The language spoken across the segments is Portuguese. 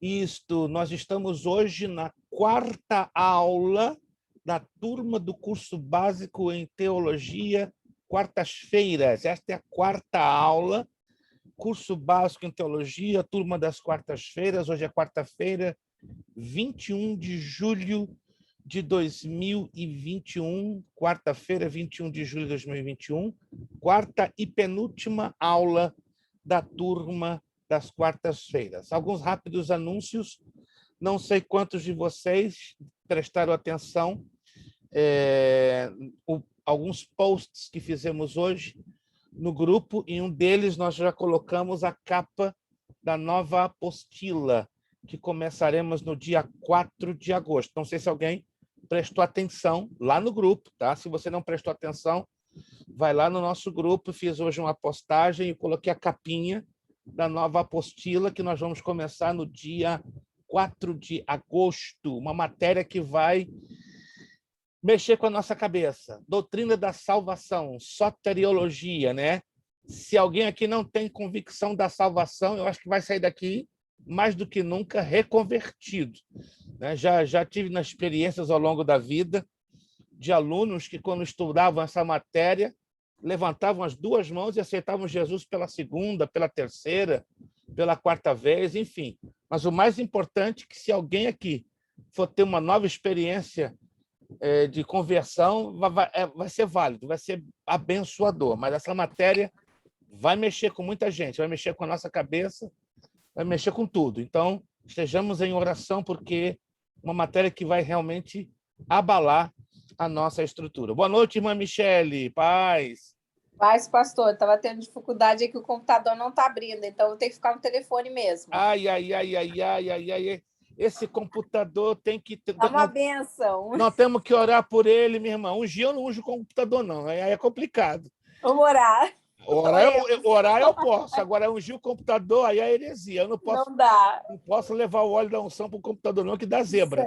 Isto, nós estamos hoje na quarta aula da turma do curso básico em teologia, quartas-feiras. Esta é a quarta aula, curso básico em teologia, turma das quartas-feiras. Hoje é quarta-feira, 21 de julho de 2021, quarta-feira, 21 de julho de 2021, quarta e penúltima aula da turma das quartas-feiras. Alguns rápidos anúncios, não sei quantos de vocês prestaram atenção, alguns posts que fizemos hoje no grupo, em um deles nós já colocamos a capa da nova apostila, que começaremos no dia 4 de agosto. Não sei se alguém prestou atenção lá no grupo, tá? Se você não prestou atenção, vai lá no nosso grupo. Fiz hoje uma postagem e coloquei a capinha da nova apostila, que nós vamos começar no dia 4 de agosto. Uma matéria que vai mexer com a nossa cabeça. Doutrina da salvação, soteriologia, né? Se alguém aqui não tem convicção da salvação, eu acho que vai sair daqui mais do que nunca reconvertido, né? Já tive nas experiências ao longo da vida de alunos que, quando estudavam essa matéria, levantavam as duas mãos e aceitavam Jesus pela segunda, pela terceira, pela quarta vez, enfim. Mas o mais importante é que, se alguém aqui for ter uma nova experiência de conversão, vai ser válido, vai ser abençoador. Mas essa matéria vai mexer com muita gente, vai mexer com a nossa cabeça, vai mexer com tudo. Então, estejamos em oração, porque uma matéria que vai realmente abalar a nossa estrutura. Boa noite, irmã Michele. Paz. Paz, pastor. Estava tendo dificuldade aqui, o computador não está abrindo, então eu tenho que ficar no telefone mesmo. Ai. Esse computador tem que... É uma benção. Nós temos que orar por ele, minha irmã. Um dia eu não uso o computador, não. Aí é complicado. Vamos orar. Orar eu posso. Agora, ungir o computador, aí é heresia. Eu não posso, não dá. Não posso levar o óleo da unção para o computador, não, que dá zebra.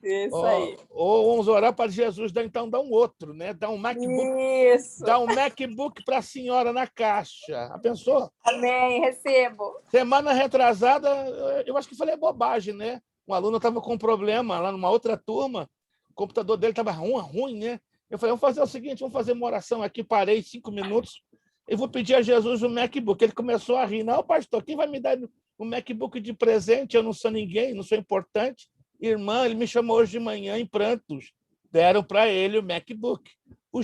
Isso aí. Ou vamos orar para Jesus, então dá um outro, né? Dá um MacBook. Isso. Dá um MacBook para a senhora na caixa. Pensou? Amém, recebo. Semana retrasada, eu acho que falei bobagem, né? Um aluno estava com um problema lá numa outra turma, o computador dele estava ruim, né? Eu falei, vamos fazer o seguinte, vamos fazer uma oração aqui, parei 5 minutos, e vou pedir a Jesus um MacBook. Ele começou a rir. Não, pastor, quem vai me dar um MacBook de presente? Eu não sou ninguém, não sou importante. Irmã, ele me chamou hoje de manhã em prantos. Deram para ele o MacBook. O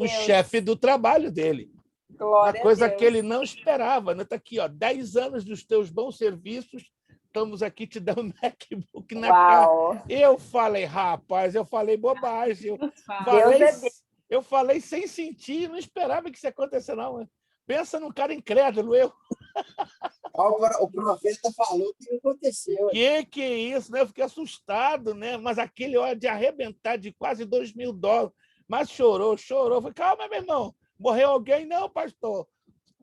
chefe do trabalho dele. Glória uma coisa a Deus. Que ele não esperava. Está aqui, 10 anos dos teus bons serviços, estamos aqui te dando um MacBook na cara. Eu falei, rapaz, eu falei bobagem. Eu falei sem sentir, não esperava que isso acontecesse, não. Pensa num cara incrédulo, eu. O profeta falou que aconteceu. Que é isso, né? Eu fiquei assustado, né? Mas aquele hora de arrebentar de quase $2.000. Mas chorou. Falei, calma, meu irmão. Morreu alguém? Não, pastor.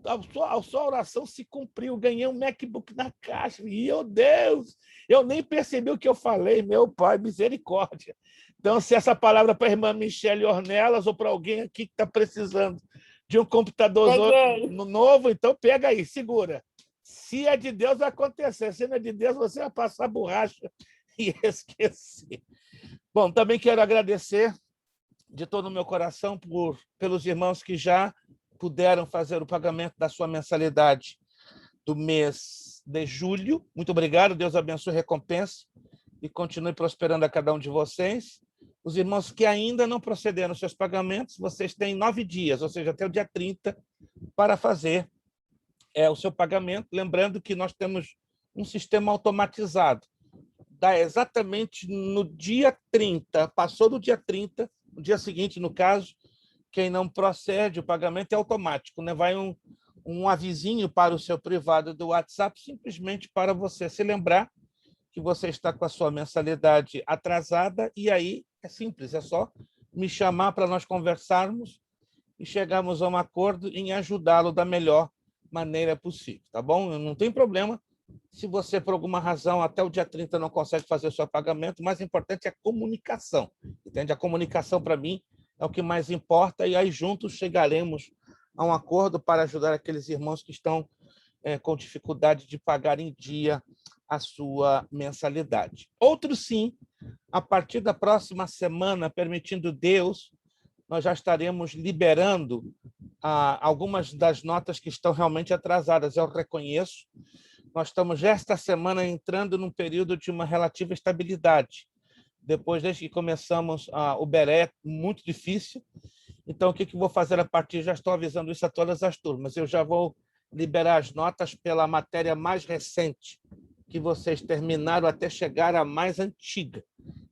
A sua oração se cumpriu. Ganhei um MacBook na caixa. E, meu Deus, eu nem percebi o que eu falei. Meu pai, misericórdia. Então, se essa palavra para a irmã Michele Ornelas ou para alguém aqui que está precisando de um computador novo, então pega aí, segura. Se é de Deus, vai acontecer. Se não é de Deus, você vai passar borracha e esquecer. Bom, também quero agradecer de todo o meu coração pelos irmãos que já puderam fazer o pagamento da sua mensalidade do mês de julho. Muito obrigado. Deus abençoe e recompense e continue prosperando a cada um de vocês. Os irmãos que ainda não procederam aos seus pagamentos, vocês têm 9 dias, ou seja, até o dia 30, para fazer o seu pagamento. Lembrando que nós temos um sistema automatizado. Dá exatamente no dia 30, passou do dia 30, no dia seguinte, no caso, quem não procede, o pagamento é automático, né? Vai um avisinho para o seu privado do WhatsApp, simplesmente para você se lembrar que você está com a sua mensalidade atrasada, e aí é simples, é só me chamar para nós conversarmos e chegarmos a um acordo em ajudá-lo da melhor maneira possível, tá bom? Não tem problema se você, por alguma razão, até o dia 30 não consegue fazer o seu pagamento. O mais importante é a comunicação, entende? A comunicação, para mim, é o que mais importa, e aí juntos chegaremos a um acordo para ajudar aqueles irmãos que estão com dificuldade de pagar em dia a sua mensalidade. Outros, sim, a partir da próxima semana, permitindo Deus, nós já estaremos liberando algumas das notas que estão realmente atrasadas. Eu reconheço. Nós estamos, esta semana, entrando num período de uma relativa estabilidade. Depois, desde que começamos o Beré, muito difícil. Então, o que eu vou fazer a partir? Já estou avisando isso a todas as turmas. Eu já vou liberar as notas pela matéria mais recente, que vocês terminaram até chegar à mais antiga.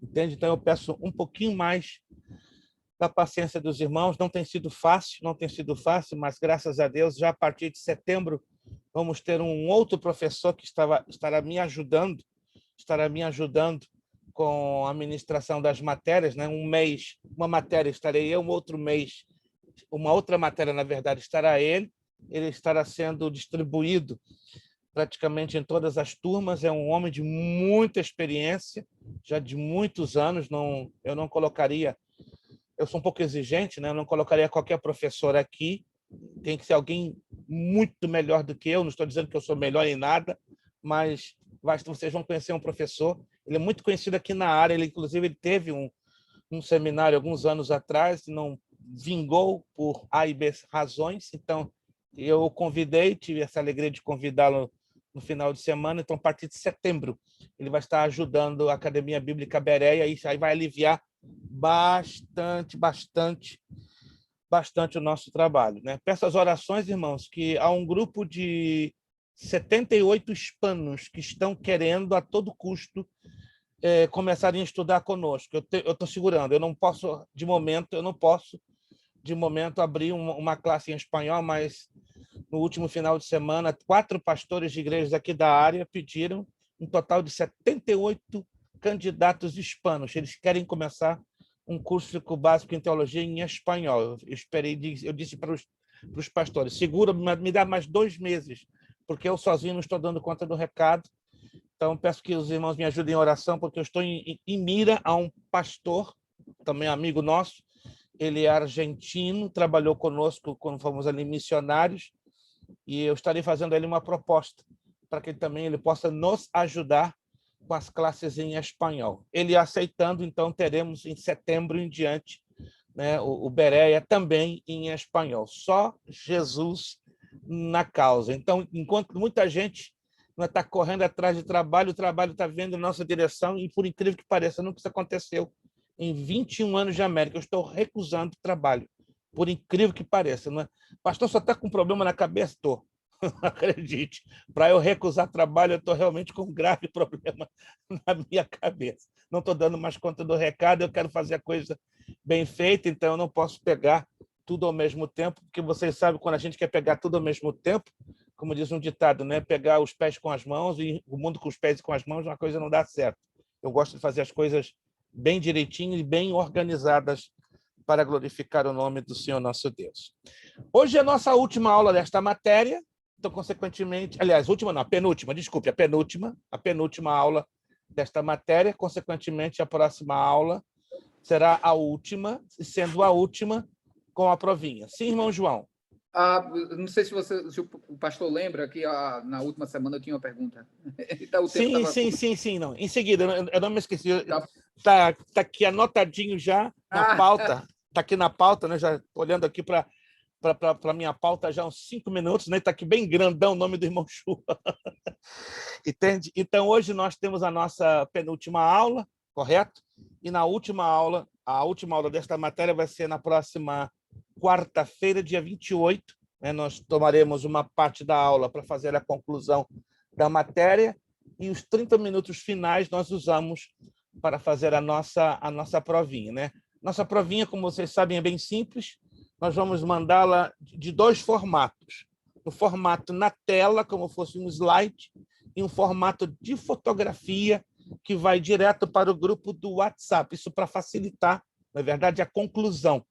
Entende? Então, eu peço um pouquinho mais da paciência dos irmãos. Não tem sido fácil, mas, graças a Deus, já a partir de setembro, vamos ter um outro professor que estará me ajudando com a ministração das matérias, né? Um mês, uma matéria estarei eu, um outro mês, uma outra matéria, na verdade, estará ele. Ele estará sendo distribuído praticamente em todas as turmas. É um homem de muita experiência, já de muitos anos. Eu não colocaria, eu sou um pouco exigente, né? Eu não colocaria qualquer professor aqui. Tem que ser alguém muito melhor do que eu. Não estou dizendo que eu sou melhor em nada, mas vocês vão conhecer um professor. Ele é muito conhecido aqui na área. Inclusive, ele teve um seminário alguns anos atrás, não vingou por A e B razões. Então, eu o convidei, tive essa alegria de convidá-lo no final de semana. Então, a partir de setembro, ele vai estar ajudando a Academia Bíblica Bereia, e isso aí vai aliviar bastante o nosso trabalho, né? Peço as orações, irmãos, que há um grupo de 78 hispanos que estão querendo, a todo custo, começarem a estudar conosco. Eu estou segurando, eu não posso, de momento, abrir uma classe em espanhol, mas no último final de semana, 4 pastores de igrejas aqui da área pediram um total de 78 candidatos hispanos. Eles querem começar um curso básico em teologia em espanhol. Eu disse para os pastores, segura, me dá mais 2 meses, porque eu sozinho não estou dando conta do recado. Então, peço que os irmãos me ajudem em oração, porque eu estou em mira a um pastor, também amigo nosso. Ele é argentino, trabalhou conosco quando fomos ali missionários, e eu estarei fazendo a ele uma proposta para que ele possa nos ajudar com as classes em espanhol. Ele aceitando, então, teremos em setembro em diante, né, o Bereia também em espanhol. Só Jesus na causa. Então, enquanto muita gente está correndo atrás de trabalho, o trabalho está vindo em nossa direção, e, por incrível que pareça, nunca isso aconteceu em 21 anos de América. Eu estou recusando trabalho, por incrível que pareça. Não é? Pastor, só está com problema na cabeça? Estou. Acredite, para eu recusar trabalho, eu estou realmente com um grave problema na minha cabeça. Não estou dando mais conta do recado, eu quero fazer a coisa bem feita, então eu não posso pegar tudo ao mesmo tempo, porque vocês sabem, quando a gente quer pegar tudo ao mesmo tempo, como diz um ditado, né? Pegar os pés com as mãos, e o mundo com os pés e com as mãos, uma coisa não dá certo. Eu gosto de fazer as coisas bem direitinho e bem organizadas para glorificar o nome do Senhor nosso Deus. Hoje é a nossa última aula desta matéria. Então, consequentemente, aliás, a penúltima aula desta matéria. Consequentemente, a próxima aula será a última, sendo a última com a provinha. Sim, irmão João? Não sei se o pastor lembra que na última semana eu tinha uma pergunta. Então, sim. Não. Em seguida, eu não me esqueci. Tá aqui anotadinho já na pauta. Está aqui na pauta, né? Já olhando aqui para a minha pauta já há uns 5 minutos, né? Está aqui bem grandão o nome do irmão Chu. Entende? Então, hoje nós temos a nossa penúltima aula, correto? E a última aula desta matéria vai ser na próxima quarta-feira, dia 28. Né? Nós tomaremos uma parte da aula para fazer a conclusão da matéria, e os 30 minutos finais nós usamos para fazer a nossa provinha. Né? Nossa provinha, como vocês sabem, é bem simples. Nós vamos mandá-la de 2 formatos. No formato na tela, como fosse um slide, e um formato de fotografia que vai direto para o grupo do WhatsApp. Isso para facilitar, na verdade, a conclusão.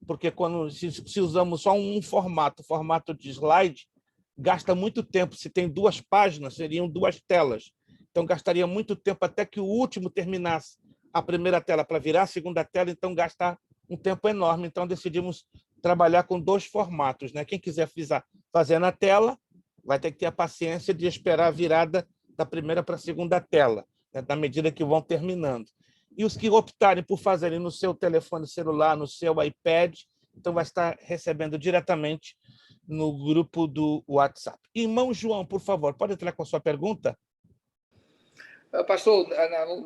Porque se usamos só um formato de slide, gasta muito tempo. Se tem 2 páginas, seriam 2 telas. Então, gastaria muito tempo até que o último terminasse a primeira tela para virar a segunda tela, então gasta um tempo enorme. Então, decidimos trabalhar com 2 formatos. Né? Quem quiser fazer na tela vai ter que ter a paciência de esperar a virada da primeira para a segunda tela, né, na medida que vão terminando. E os que optarem por fazerem no seu telefone celular, no seu iPad, então vai estar recebendo diretamente no grupo do WhatsApp. Irmão João, por favor, pode entrar com a sua pergunta? Pastor,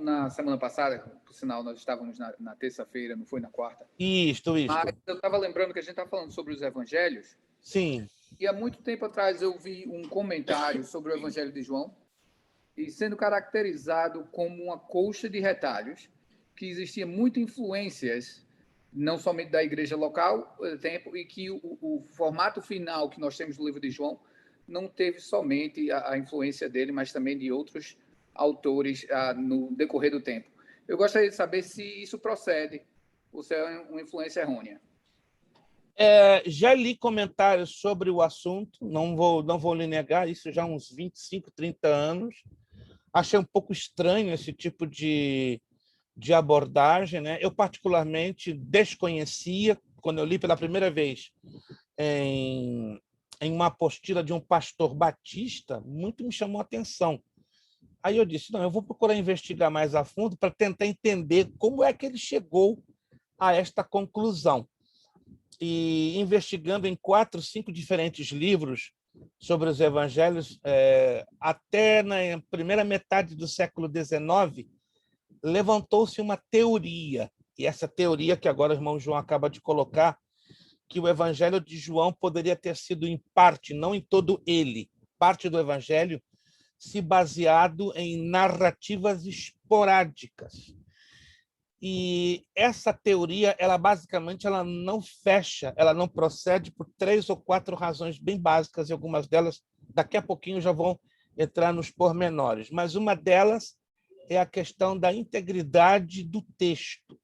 na semana passada, por sinal, nós estávamos na terça-feira, não foi na quarta? Isto. Mas eu estava lembrando que a gente está falando sobre os evangelhos. Sim. E há muito tempo atrás eu vi um comentário sobre o Evangelho de João, e sendo caracterizado como uma colcha de retalhos, que existia muitas influências, não somente da igreja local, tempo, e que o formato final que nós temos no livro de João não teve somente a influência dele, mas também de outros autores no decorrer do tempo. Eu gostaria de saber se isso procede, ou se é uma influência errônea. Já li comentários sobre o assunto, não vou lhe negar, isso já há uns 25, 30 anos. Achei um pouco estranho esse tipo de abordagem, né? Eu, particularmente, desconhecia, quando eu li pela primeira vez em uma apostila de um pastor batista, muito me chamou a atenção. Aí eu disse, não, eu vou procurar investigar mais a fundo para tentar entender como é que ele chegou a esta conclusão. E investigando em 4, 5 diferentes livros sobre os evangelhos, até na primeira metade do século XIX, levantou-se uma teoria, e essa teoria que agora o irmão João acaba de colocar, que o evangelho de João poderia ter sido em parte, não em todo ele, parte do evangelho, se baseado em narrativas esporádicas. E essa teoria, basicamente, ela não fecha, ela não procede por 3 ou 4 razões bem básicas, e algumas delas, daqui a pouquinho, já vão entrar nos pormenores. Mas uma delas é a questão da integridade do texto.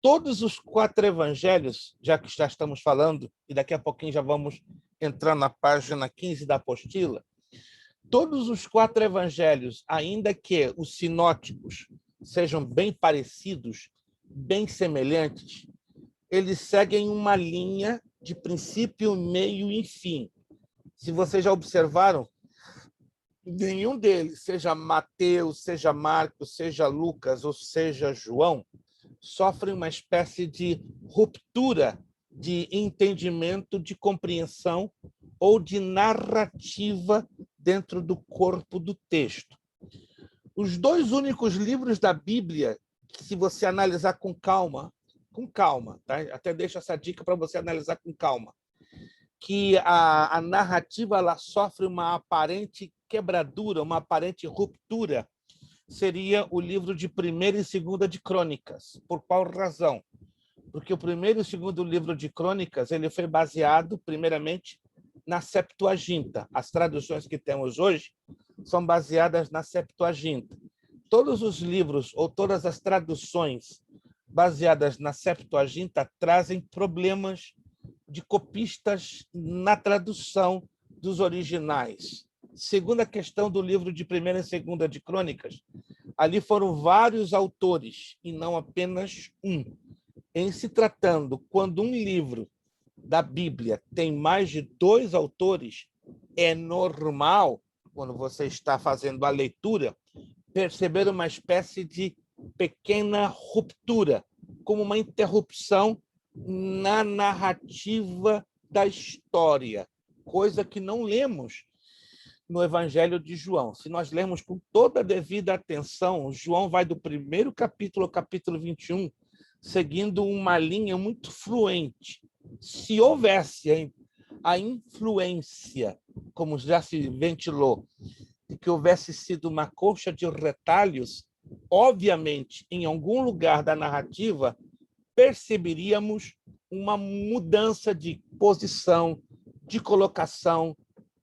Todos os 4 evangelhos, já que já estamos falando, e daqui a pouquinho já vamos entrar na página 15 da apostila, todos os 4 evangelhos, ainda que os sinóticos sejam bem parecidos, bem semelhantes, eles seguem uma linha de princípio, meio e fim. Se vocês já observaram, nenhum deles, seja Mateus, seja Marcos, seja Lucas ou seja João, sofre uma espécie de ruptura de entendimento, de compreensão ou de narrativa dentro do corpo do texto. Os 2 únicos livros da Bíblia, que se você analisar com calma, tá? Até deixo essa dica para você analisar com calma, que a narrativa ela sofre uma aparente quebradura, uma aparente ruptura, seria o livro de 1ª e 2ª de Crônicas. Por qual razão? Porque o 1º e 2º livro de Crônicas ele foi baseado, primeiramente, na Septuaginta. As traduções que temos hoje são baseadas na Septuaginta. Todos os livros ou todas as traduções baseadas na Septuaginta trazem problemas de copistas na tradução dos originais. Segunda questão do livro de 1ª e 2ª de Crônicas, ali foram vários autores e não apenas um. Em se tratando, quando um livro da Bíblia tem mais de 2 autores, é normal, quando você está fazendo a leitura, perceber uma espécie de pequena ruptura, como uma interrupção na narrativa da história, coisa que não lemos no Evangelho de João. Se nós lermos com toda a devida atenção, João vai do 1º capítulo ao capítulo 21, seguindo uma linha muito fluente. Se houvesse a influência, como já se ventilou, de que houvesse sido uma colcha de retalhos, obviamente, em algum lugar da narrativa, perceberíamos uma mudança de posição, de colocação,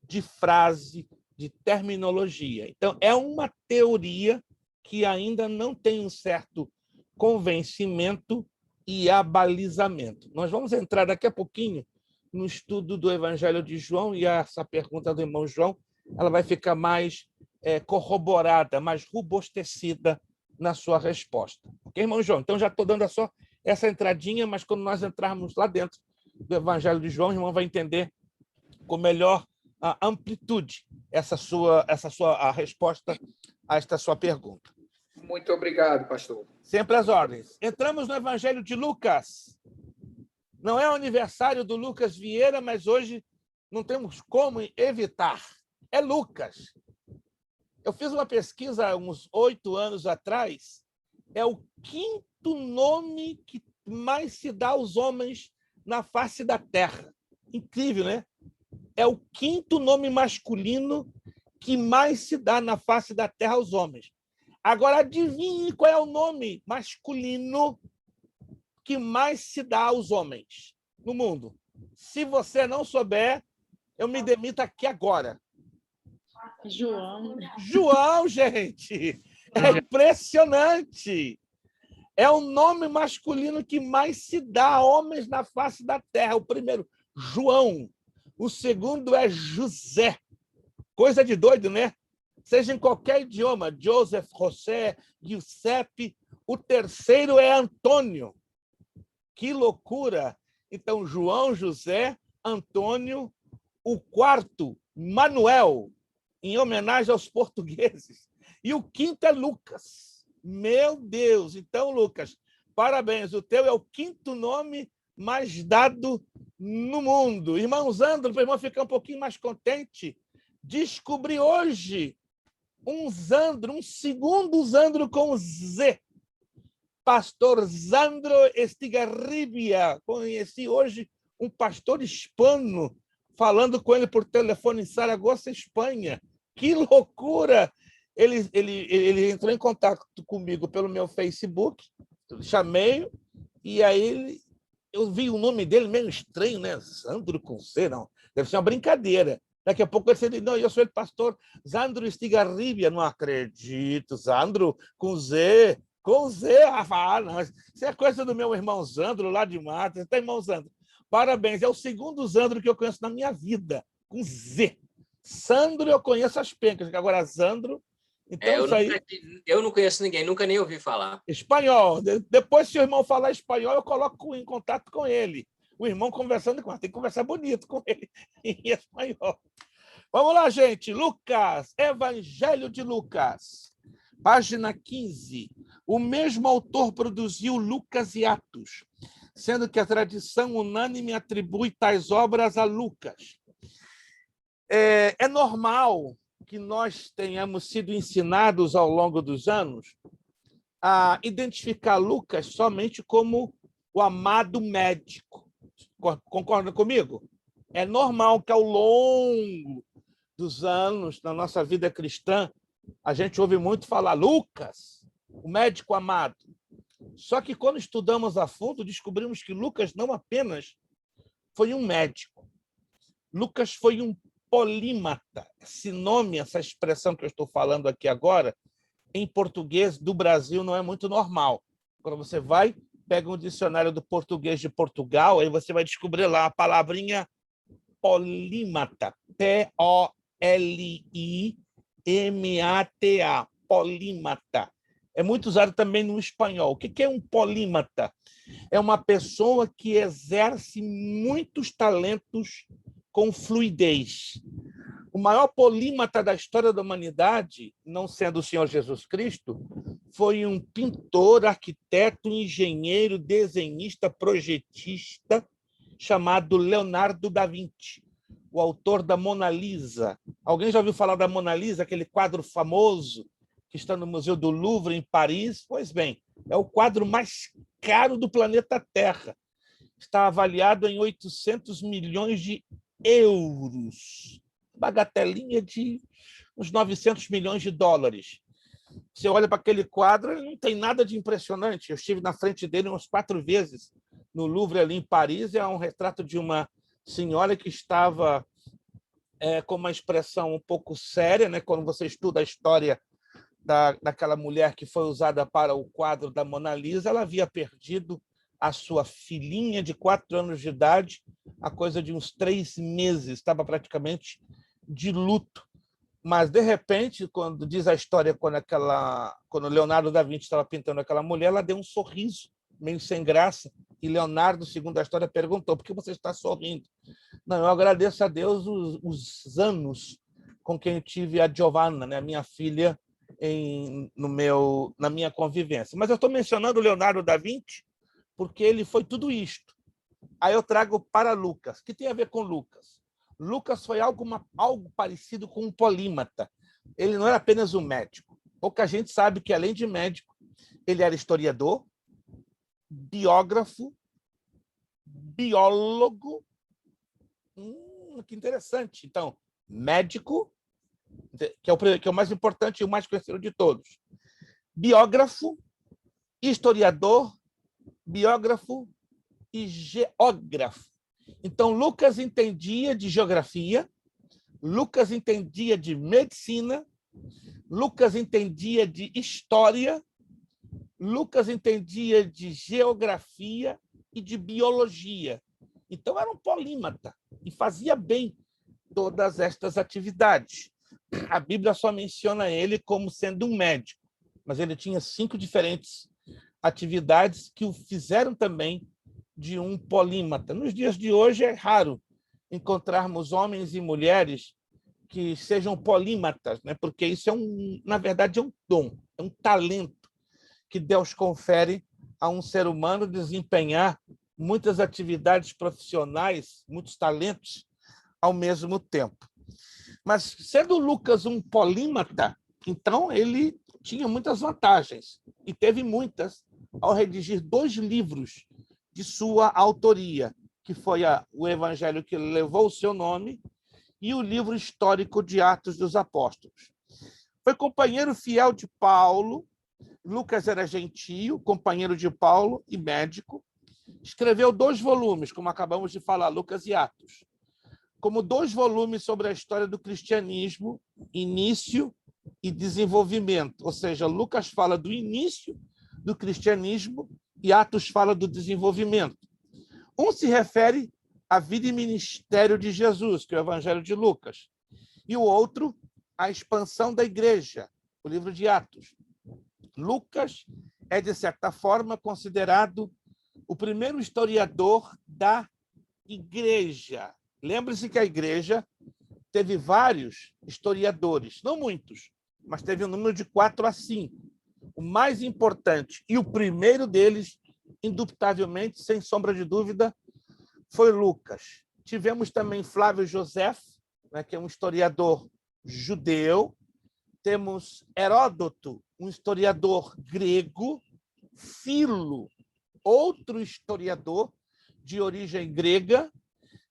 de frase, de terminologia. Então, é uma teoria que ainda não tem um certo convencimento e abalizamento. Nós vamos entrar daqui a pouquinho no estudo do Evangelho de João, e essa pergunta do irmão João ela vai ficar mais corroborada, mais robustecida na sua resposta. Ok, irmão João? Então, já estou dando só essa entradinha, mas quando nós entrarmos lá dentro do Evangelho de João, o irmão vai entender com melhor amplitude a resposta a esta sua pergunta. Muito obrigado, pastor. Sempre às ordens. Entramos no Evangelho de Lucas. Não é o aniversário do Lucas Vieira, mas hoje não temos como evitar. É Lucas. Eu fiz uma pesquisa há uns 8 anos atrás. É o 5º nome que mais se dá aos homens na face da Terra. Incrível, né? É o 5º nome masculino que mais se dá na face da Terra aos homens. Agora, adivinhe qual é o nome masculino que mais se dá aos homens no mundo. Se você não souber, eu me demito aqui agora. João. João, gente! É impressionante! É o nome masculino que mais se dá a homens na face da terra. O primeiro, João. O segundo é José. Coisa de doido, né? Seja em qualquer idioma, Joseph, José, Giuseppe. O terceiro é Antônio. Que loucura! Então, João, José, Antônio. O quarto, Manuel, em homenagem aos portugueses. E o 5º é Lucas. Meu Deus! Então, Lucas, parabéns. O teu é o 5º nome mais dado no mundo. Irmão Zandro, para o irmão ficar um pouquinho mais contente, descobri hoje um Zandro, um segundo Zandro com Z. Pastor Zandro Estigarribia. Conheci hoje um pastor hispano, falando com ele por telefone em Saragoça, Espanha. Que loucura! Ele entrou em contato comigo pelo meu Facebook, chamei, e aí eu vi o nome dele meio estranho, né? Zandro com Z, não. Deve ser uma brincadeira. Daqui a pouco ele disse, não, eu sou o pastor Zandro Estigarribia. Não acredito, Zandro com Z. Com Z, não. Isso é coisa do meu irmão Zandro, lá de Matas. Então, irmão Zandro, parabéns. É o segundo Zandro que eu conheço na minha vida, com Z. Sandro, eu conheço as pencas, agora Zandro... Então, eu não conheço ninguém, nunca nem ouvi falar. Espanhol. Depois, se o irmão falar espanhol, eu coloco em contato com ele. O irmão conversando com ele. Tem que conversar bonito com ele em espanhol. Vamos lá, gente. Lucas, Evangelho de Lucas, página 15. O mesmo autor produziu Lucas e Atos, sendo que a tradição unânime atribui tais obras a Lucas. É normal que nós tenhamos sido ensinados ao longo dos anos a identificar Lucas somente como o amado médico. Concorda comigo? É normal que ao longo dos anos, na nossa vida cristã, a gente ouve muito falar Lucas, o médico amado. Só que quando estudamos a fundo, descobrimos que Lucas não apenas foi um médico. Lucas foi um polímata. Esse nome, essa expressão que eu estou falando aqui agora, em português do Brasil não é muito normal. Quando você vai, pega um dicionário do português de Portugal, aí você vai descobrir lá a palavrinha polímata. P-O-L-I-M-A-T-A. Polímata. É muito usado também no espanhol. O que é um polímata? É uma pessoa que exerce muitos talentos com fluidez. O maior polímata da história da humanidade, não sendo o Senhor Jesus Cristo, foi um pintor, arquiteto, engenheiro, desenhista, projetista, chamado Leonardo da Vinci, o autor da Mona Lisa. Alguém já ouviu falar da Mona Lisa, aquele quadro famoso que está no Museu do Louvre, em Paris? Pois bem, é o quadro mais caro do planeta Terra. Está avaliado em 800 milhões de euros. Bagatelinha de uns 900 milhões de dólares. Você olha para aquele quadro, ele não tem nada de impressionante. Eu estive na frente dele umas 4 vezes no Louvre, ali em Paris. É um retrato de uma senhora que estava com uma expressão um pouco séria, né? Quando você estuda a história daquela mulher que foi usada para o quadro da Mona Lisa, ela havia perdido a sua filhinha de 4 anos de idade, a coisa de uns 3 meses, estava praticamente de luto. Mas, de repente, quando diz a história, quando Leonardo da Vinci estava pintando aquela mulher, ela deu um sorriso meio sem graça, e Leonardo, segundo a história, perguntou: por que você está sorrindo? Não, eu agradeço a Deus os anos com quem eu tive a Giovanna, né, minha filha, na minha convivência. Mas eu estou mencionando o Leonardo da Vinci porque ele foi tudo isto. Aí eu trago para Lucas. O que tem a ver com Lucas? Lucas foi algo parecido com um polímata. Ele não era apenas um médico. Pouca gente sabe que, além de médico, ele era historiador, biógrafo, biólogo. Que interessante. Então, médico, que é o mais importante e o mais conhecido de todos. Biógrafo, historiador, biógrafo e geógrafo. Então, Lucas entendia de geografia, Lucas entendia de medicina, Lucas entendia de história, Lucas entendia de geografia e de biologia. Então, era um polímata e fazia bem todas estas atividades. A Bíblia só menciona ele como sendo um médico, mas ele tinha 5 diferentes atividades que o fizeram também de um polímata. Nos dias de hoje é raro encontrarmos homens e mulheres que sejam polímatas, né? Porque isso na verdade, é um dom, é um talento que Deus confere a um ser humano desempenhar muitas atividades profissionais, muitos talentos ao mesmo tempo. Mas, sendo Lucas um polímata, então ele tinha muitas vantagens, e teve muitas, ao redigir 2 livros de sua autoria, que foi o Evangelho que levou o seu nome e o livro histórico de Atos dos Apóstolos. Foi companheiro fiel de Paulo. Lucas era gentio, companheiro de Paulo e médico. Escreveu 2 volumes, como acabamos de falar, Lucas e Atos, como 2 volumes sobre a história do cristianismo, início e desenvolvimento. Ou seja, Lucas fala do início do cristianismo e Atos fala do desenvolvimento. Um se refere à vida e ministério de Jesus, que é o Evangelho de Lucas, e o outro à expansão da igreja, o livro de Atos. Lucas é, de certa forma, considerado o primeiro historiador da igreja. Lembre-se que a igreja teve vários historiadores, não muitos, mas teve um número de 4 a 5. O mais importante e o primeiro deles, indubitavelmente, sem sombra de dúvida, foi Lucas. Tivemos também Flávio José, né, que é um historiador judeu. Temos Heródoto, um historiador grego. Filo, outro historiador de origem grega.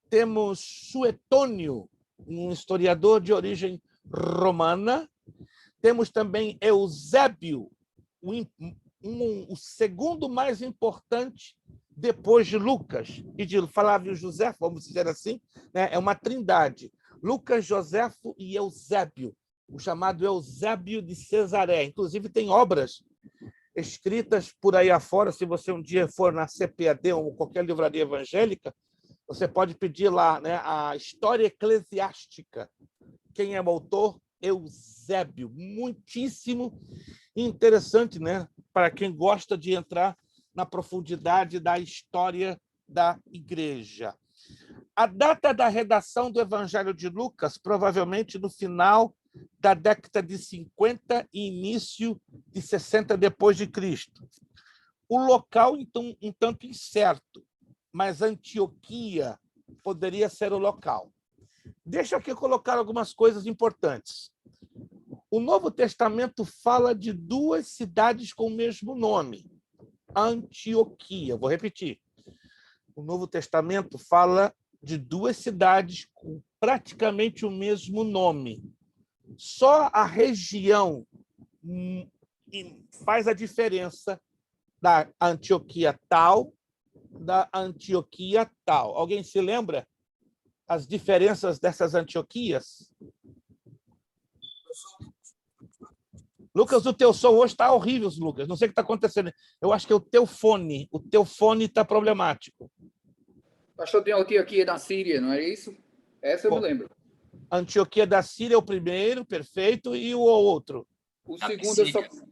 Temos Suetônio, um historiador de origem romana. Temos também Eusébio, o segundo mais importante depois de Lucas e de Flávio José, vamos dizer assim, né? É uma trindade: Lucas, Joséfo e Eusébio, o chamado Eusébio de Cesaré. Inclusive, tem obras escritas por aí afora. Se você um dia for na CPAD ou qualquer livraria evangélica, você pode pedir lá, né, a História Eclesiástica. Quem é o autor? Eusébio. Muitíssimo interessante, né, para quem gosta de entrar na profundidade da história da igreja. A data da redação do Evangelho de Lucas, provavelmente no final da década de 50 e início de 60 depois de Cristo. O local, então, um tanto incerto, mas Antioquia poderia ser o local. Deixa aqui colocar algumas coisas importantes. O Novo Testamento fala de 2 cidades com o mesmo nome, Antioquia. Vou repetir. O Novo Testamento fala de 2 cidades com praticamente o mesmo nome. Só a região faz a diferença da Antioquia tal, da Antioquia tal. Alguém se lembra as diferenças dessas Antioquias? Lucas, o teu som hoje está horrível, Lucas. Não sei o que está acontecendo. Eu acho que é o teu fone. O teu fone está problemático. Pastor, tem Antioquia da Síria, não é isso? Essa eu me lembro. Antioquia da Síria é o primeiro, perfeito, e o outro? O Da segundo eu só... Pisídia.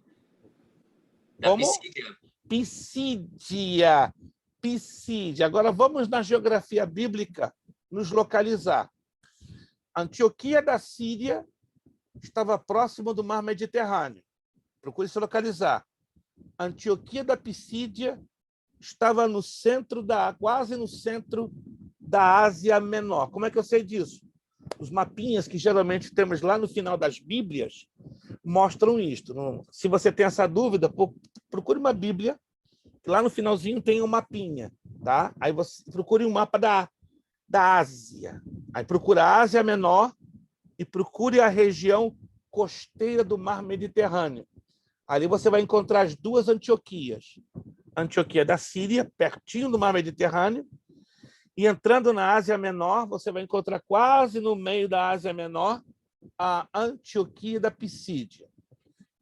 Da Como? Pisídia. Pisídia. Pisídia. Agora vamos na geografia bíblica nos localizar. Antioquia da Síria estava próximo do mar Mediterrâneo. Procure se localizar. Antioquia da Pisídia estava no centro quase no centro da Ásia Menor. Como é que eu sei disso? Os mapinhas que geralmente temos lá no final das Bíblias mostram isto. Se você tem essa dúvida, procure uma Bíblia, que lá no finalzinho tem um mapinha, tá? Aí você procure um mapa da Ásia. Aí procura a Ásia Menor e procure a região costeira do mar Mediterrâneo. Ali você vai encontrar as duas Antioquias. Antioquia da Síria, pertinho do mar Mediterrâneo, e entrando na Ásia Menor, você vai encontrar quase no meio da Ásia Menor a Antioquia da Pisídia.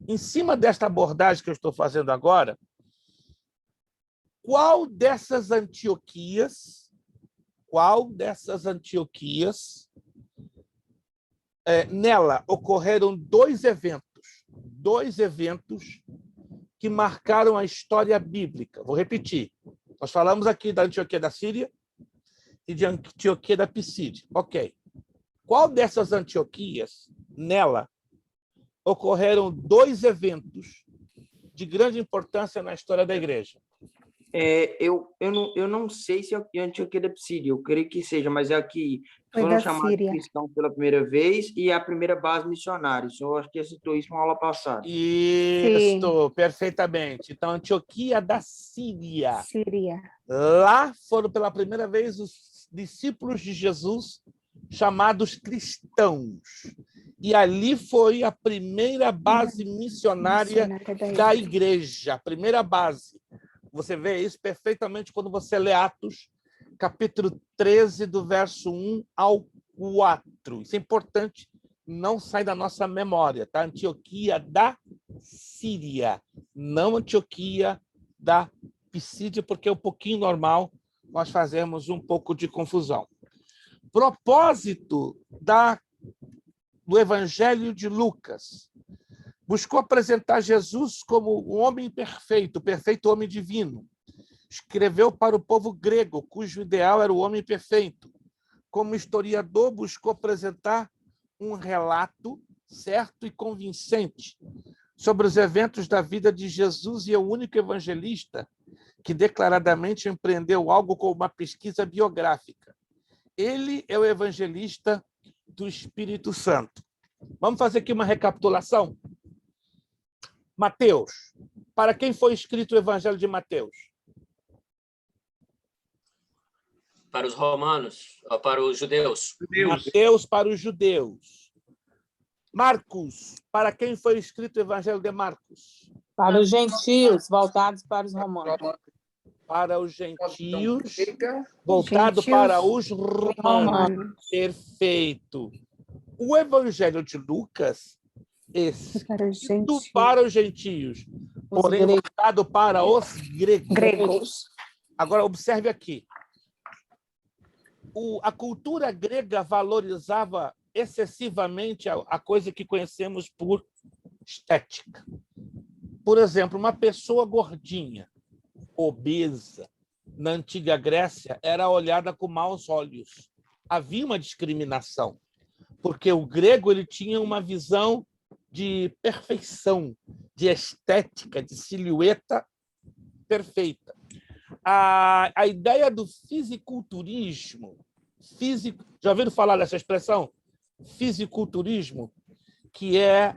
Em cima desta abordagem que eu estou fazendo agora, qual dessas Antioquias nela ocorreram dois eventos que marcaram a história bíblica. Vou repetir. Nós falamos aqui da Antioquia da Síria e de Antioquia da Pisídia. Ok. Qual dessas Antioquias, nela, ocorreram dois eventos de grande importância na história da igreja? Eu não sei se é Antioquia da Pisídia, eu creio que seja, mas é a que Foi foram da chamados Síria. cristãos pela primeira vez e a primeira base missionária. O senhor acho que citou isso na aula passada. Isso, perfeitamente. Então, Antioquia da Síria. Síria. Lá foram pela primeira vez os discípulos de Jesus chamados cristãos. E ali foi a primeira base missionária da igreja, a primeira base. Você vê isso perfeitamente quando você lê Atos, capítulo 13, do verso 1 ao 4. Isso é importante, não sai da nossa memória, tá? Antioquia da Síria, não Antioquia da Pisídia, porque é um pouquinho normal nós fazermos um pouco de confusão. Propósito do Evangelho de Lucas. Buscou apresentar Jesus como um homem perfeito, o perfeito homem divino. Escreveu para o povo grego, cujo ideal era o homem perfeito. Como historiador, buscou apresentar um relato certo e convincente sobre os eventos da vida de Jesus e é o único evangelista que declaradamente empreendeu algo como uma pesquisa biográfica. Ele é o evangelista do Espírito Santo. Vamos fazer aqui uma recapitulação? Mateus. Para quem foi escrito o Evangelho de Mateus? Para os romanos, para os judeus. Mateus para os judeus. Marcos. Para quem foi escrito o Evangelho de Marcos? Para os gentios, voltados para os romanos. Para os gentios, voltado para os romanos. Perfeito. O Evangelho de Lucas, escrito para os gentios, porém voltado para os gregos. Agora, observe aqui. A cultura grega valorizava excessivamente a coisa que conhecemos por estética. Por exemplo, uma pessoa gordinha, obesa, na antiga Grécia, era olhada com maus olhos. Havia uma discriminação, porque o grego ele tinha uma visão de perfeição, de estética, de silhueta perfeita. A ideia do fisiculturismo, já ouviram falar dessa expressão? Fisiculturismo, que é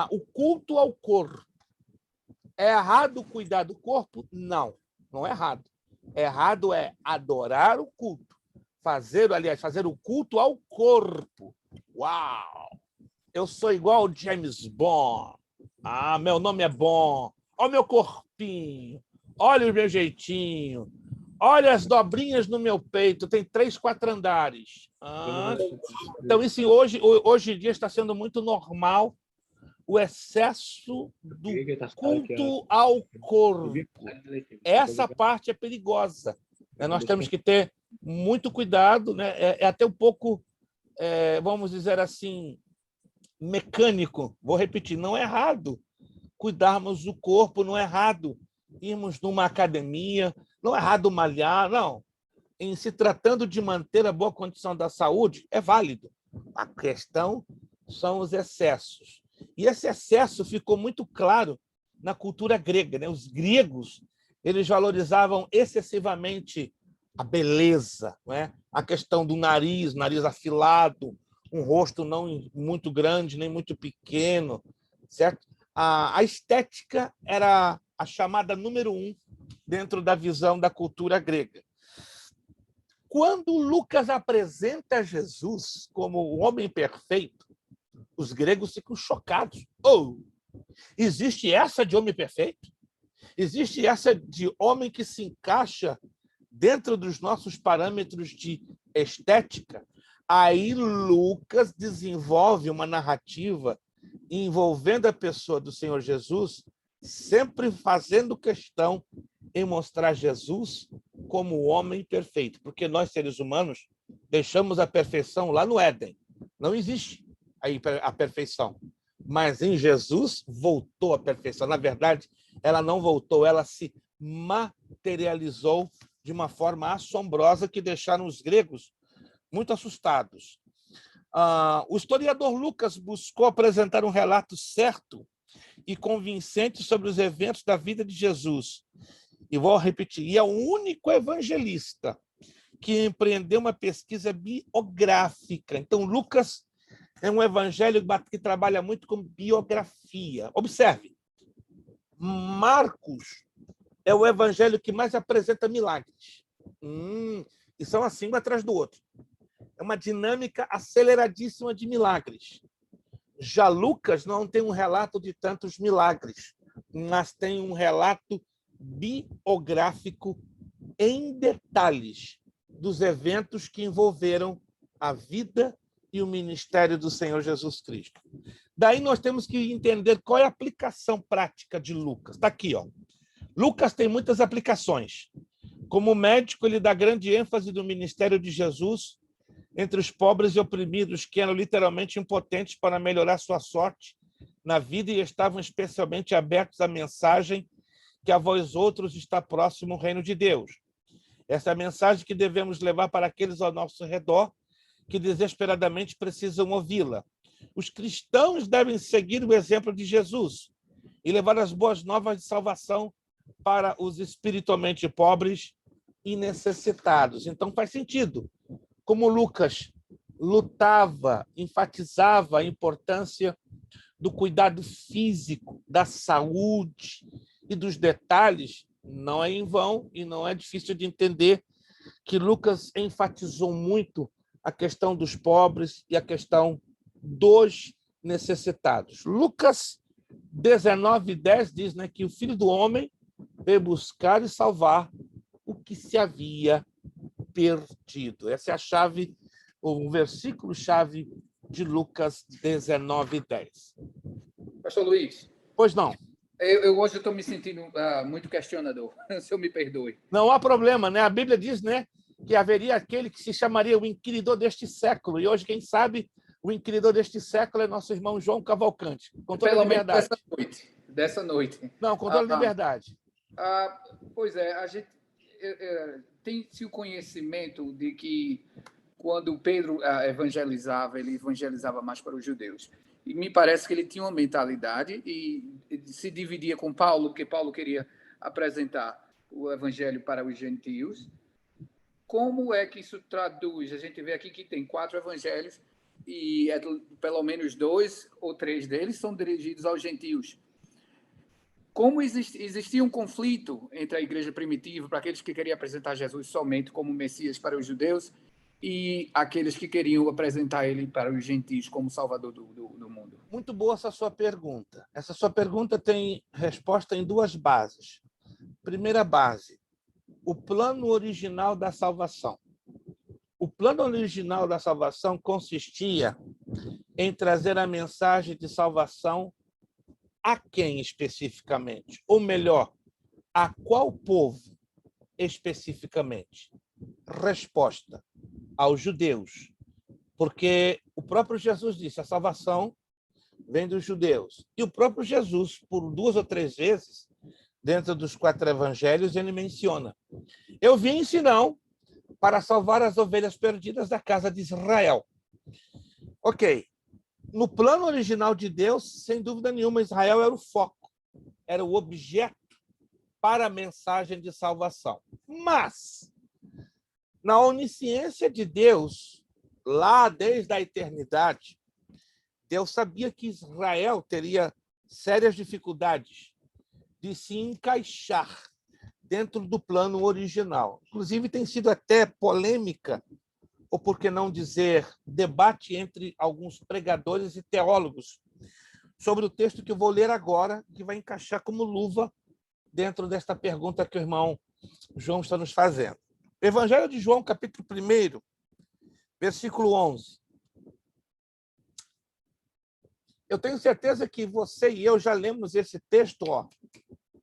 o culto ao corpo. É errado cuidar do corpo? Não, não é errado. Errado é adorar o culto. Fazer o culto ao corpo. Uau! Eu sou igual ao James Bond. Meu nome é bom. Olha o meu corpinho. Olha o meu jeitinho. Olha as dobrinhas no meu peito. Tem 3, 4 andares. Então, isso hoje em dia está sendo muito normal o excesso do culto ao corpo. Essa parte é perigosa. Nós temos que ter muito cuidado. É até um pouco, vamos dizer assim, mecânico. Vou repetir, não é errado cuidarmos do corpo, não é errado irmos numa academia, não é errado malhar, não. Em se tratando de manter a boa condição da saúde, é válido. A questão são os excessos. E esse excesso ficou muito claro na cultura grega, né? Os gregos, eles valorizavam excessivamente a beleza, não é? A questão do nariz afilado, um rosto não muito grande nem muito pequeno, certo? A estética era a chamada número 1 dentro da visão da cultura grega. Quando Lucas apresenta Jesus como o homem perfeito, os gregos ficam chocados. Oh, existe essa de homem perfeito? Existe essa de homem que se encaixa dentro dos nossos parâmetros de estética? Aí Lucas desenvolve uma narrativa envolvendo a pessoa do Senhor Jesus, sempre fazendo questão em mostrar Jesus como o homem perfeito, porque nós, seres humanos, deixamos a perfeição lá no Éden. Não existe aí a perfeição. Mas em Jesus voltou a perfeição. Na verdade, ela não voltou, ela se materializou de uma forma assombrosa que deixaram os gregos muito assustados. O historiador Lucas buscou apresentar um relato certo e convincente sobre os eventos da vida de Jesus. E vou repetir, e é o único evangelista que empreendeu uma pesquisa biográfica. Então, Lucas é um evangelho que trabalha muito com biografia. Observe, Marcos é o evangelho que mais apresenta milagres. E são assim, um atrás do outro. É uma dinâmica aceleradíssima de milagres. Já Lucas não tem um relato de tantos milagres, mas tem um relato biográfico em detalhes dos eventos que envolveram a vida e o ministério do Senhor Jesus Cristo. Daí nós temos que entender qual é a aplicação prática de Lucas. Está aqui, ó. Lucas tem muitas aplicações. Como médico, ele dá grande ênfase no ministério de Jesus entre os pobres e oprimidos, que eram literalmente impotentes para melhorar sua sorte na vida e estavam especialmente abertos à mensagem que a vós outros está próximo o reino de Deus. Essa é a mensagem que devemos levar para aqueles ao nosso redor que desesperadamente precisam ouvi-la. Os cristãos devem seguir o exemplo de Jesus e levar as boas novas de salvação para os espiritualmente pobres e necessitados. Então, faz sentido. Como Lucas lutava, enfatizava a importância do cuidado físico, da saúde e dos detalhes, não é em vão e não é difícil de entender que Lucas enfatizou muito a questão dos pobres e a questão dos necessitados. Lucas 19:10 diz, né, que o Filho do Homem veio buscar e salvar o que se havia perdido. Essa é a chave, o versículo-chave de Lucas 19:10. Pastor Luiz. Pois não. Hoje estou me sentindo muito questionador, se eu me perdoe. Não há problema, né? A Bíblia diz, né, que haveria aquele que se chamaria o inquiridor deste século. E hoje, quem sabe, o inquiridor deste século é nosso irmão João Cavalcante. Com toda a liberdade. Dessa noite. Não, com toda a liberdade. Pois é, a gente tem-se o conhecimento de que quando Pedro evangelizava, ele evangelizava mais para os judeus. E me parece que ele tinha uma mentalidade e se dividia com Paulo, porque Paulo queria apresentar o evangelho para os gentios. Como é que isso traduz? A gente vê aqui que tem 4 evangelhos e pelo menos 2 ou 3 deles são dirigidos aos gentios. Como existia um conflito entre a igreja primitiva, para aqueles que queriam apresentar Jesus somente como Messias para os judeus, e aqueles que queriam apresentar ele para os gentios como Salvador do mundo? Muito boa essa sua pergunta. Essa sua pergunta tem resposta em 2 bases. Primeira base, o plano original da salvação. O plano original da salvação consistia em trazer a mensagem de salvação a quem especificamente? Ou melhor, a qual povo especificamente? Resposta: aos judeus. Porque o próprio Jesus disse, a salvação vem dos judeus. E o próprio Jesus, por 2 ou 3 vezes, dentro dos 4 evangelhos, ele menciona: eu vim, senão, para salvar as ovelhas perdidas da casa de Israel. Ok. No plano original de Deus, sem dúvida nenhuma, Israel era o foco, era o objeto para a mensagem de salvação. Mas, na onisciência de Deus, lá desde a eternidade, Deus sabia que Israel teria sérias dificuldades de se encaixar dentro do plano original. Inclusive, tem sido até polêmica, ou por que não dizer, debate entre alguns pregadores e teólogos sobre o texto que eu vou ler agora, que vai encaixar como luva dentro desta pergunta que o irmão João está nos fazendo. Evangelho de João, capítulo 1, versículo 11. Eu tenho certeza que você e eu já lemos esse texto,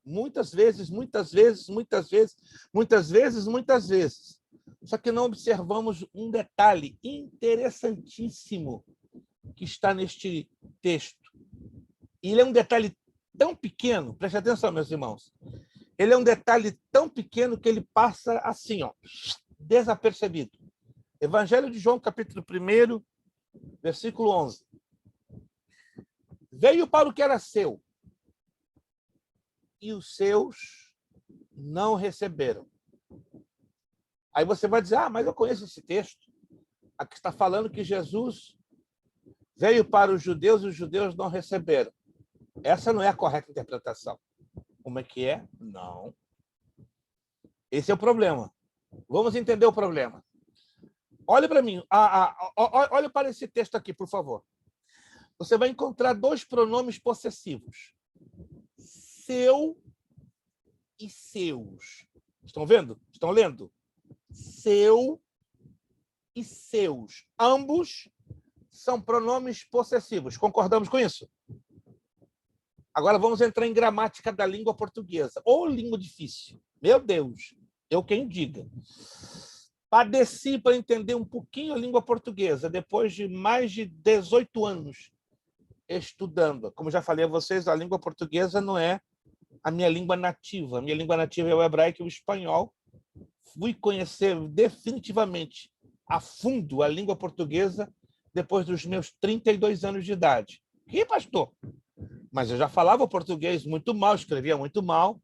muitas vezes. Só que não observamos um detalhe interessantíssimo que está neste texto. E ele é um detalhe tão pequeno, preste atenção, meus irmãos. Ele é um detalhe tão pequeno que ele passa assim, desapercebido. Evangelho de João, capítulo 1, versículo 11. Veio para o que era seu, e os seus não receberam. Aí você vai dizer, mas eu conheço esse texto. Aqui está falando que Jesus veio para os judeus e os judeus não receberam. Essa não é a correta interpretação. Como é que é? Não. Esse é o problema. Vamos entender o problema. Olhe para mim. Olhe para esse texto aqui, por favor. Você vai encontrar 2 pronomes possessivos. Seu e seus. Estão vendo? Estão lendo? Seu e seus. Ambos são pronomes possessivos. Concordamos com isso? Agora vamos entrar em gramática da língua portuguesa. Ou língua difícil. Meu Deus, eu quem diga. Padeci para entender um pouquinho a língua portuguesa, depois de mais de 18 anos estudando. Como já falei a vocês, a língua portuguesa não é a minha língua nativa. A minha língua nativa é o hebraico e o espanhol. Fui conhecer definitivamente a fundo a língua portuguesa depois dos meus 32 anos de idade. Que, pastor? Mas eu já falava português muito mal, escrevia muito mal,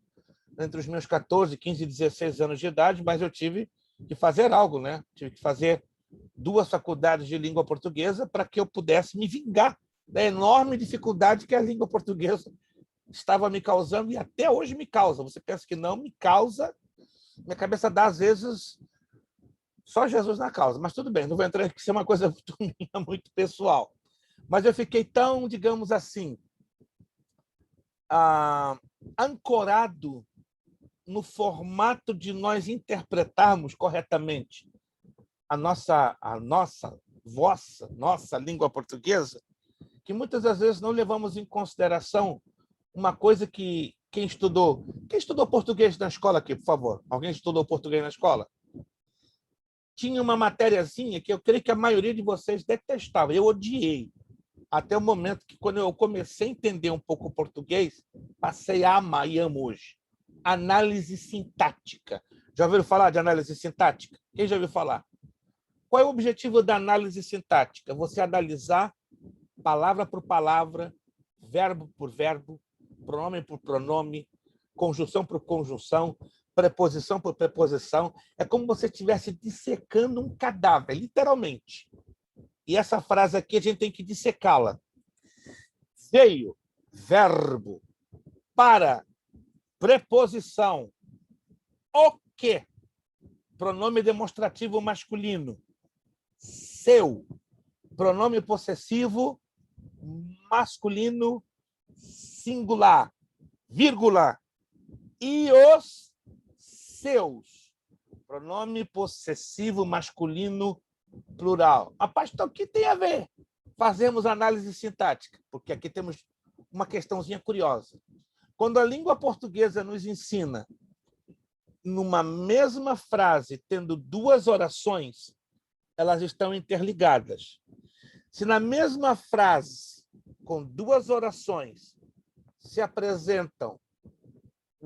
entre os meus 14, 15 e 16 anos de idade, mas eu tive que fazer algo, né? Tive que fazer 2 faculdades de língua portuguesa para que eu pudesse me vingar da enorme dificuldade que a língua portuguesa estava me causando e até hoje me causa. Você pensa que não me causa, minha cabeça dá, às vezes, só Jesus na causa. Mas tudo bem, não vou entrar aqui, isso é uma coisa muito pessoal. Mas eu fiquei tão, digamos assim, ancorado no formato de nós interpretarmos corretamente a nossa língua portuguesa, que muitas das vezes não levamos em consideração uma coisa que quem estudou português na escola aqui, por favor? Alguém estudou português na escola? Tinha uma matériazinha que eu creio que a maioria de vocês detestava. Eu odiei. Até o momento que, quando eu comecei a entender um pouco o português, passei a amar e amo hoje. Análise sintática. Já ouviram falar de análise sintática? Quem já ouviu falar? Qual é o objetivo da análise sintática? Você analisar palavra por palavra, verbo por verbo, pronome por pronome, conjunção por conjunção, preposição por preposição. É como se você estivesse dissecando um cadáver, literalmente. E essa frase aqui a gente tem que dissecá-la. Veio, verbo, para, preposição, o que, pronome demonstrativo masculino, seu, pronome possessivo masculino singular, vírgula, e os seus, pronome possessivo masculino plural. Pastor, o que tem a ver? Fazemos análise sintática, porque aqui temos uma questãozinha curiosa. Quando a língua portuguesa nos ensina, numa mesma frase, tendo 2 orações, elas estão interligadas. Se na mesma frase, com 2 orações, se apresentam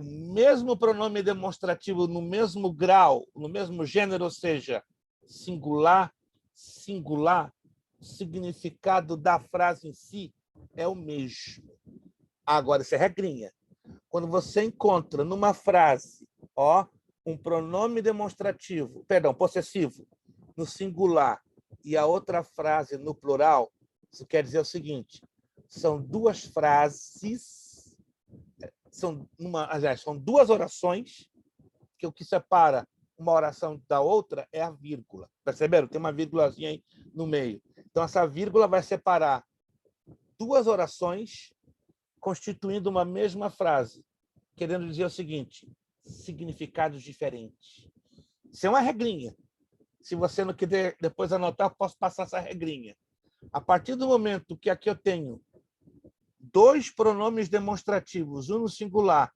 mesmo pronome demonstrativo no mesmo grau, no mesmo gênero, ou seja, singular, singular, o significado da frase em si é o mesmo. Agora, isso é regrinha. Quando você encontra numa frase, um pronome demonstrativo, possessivo, no singular, e a outra frase no plural, isso quer dizer o seguinte: são duas frases, são duas orações, que o que separa uma oração da outra é a vírgula. Perceberam? Tem uma vírgulazinha aí no meio. Então, essa vírgula vai separar duas orações constituindo uma mesma frase, querendo dizer o seguinte: significados diferentes. Isso é uma regrinha. Se você não quiser depois anotar, eu posso passar essa regrinha. A partir do momento que aqui eu tenho dois pronomes demonstrativos, um no singular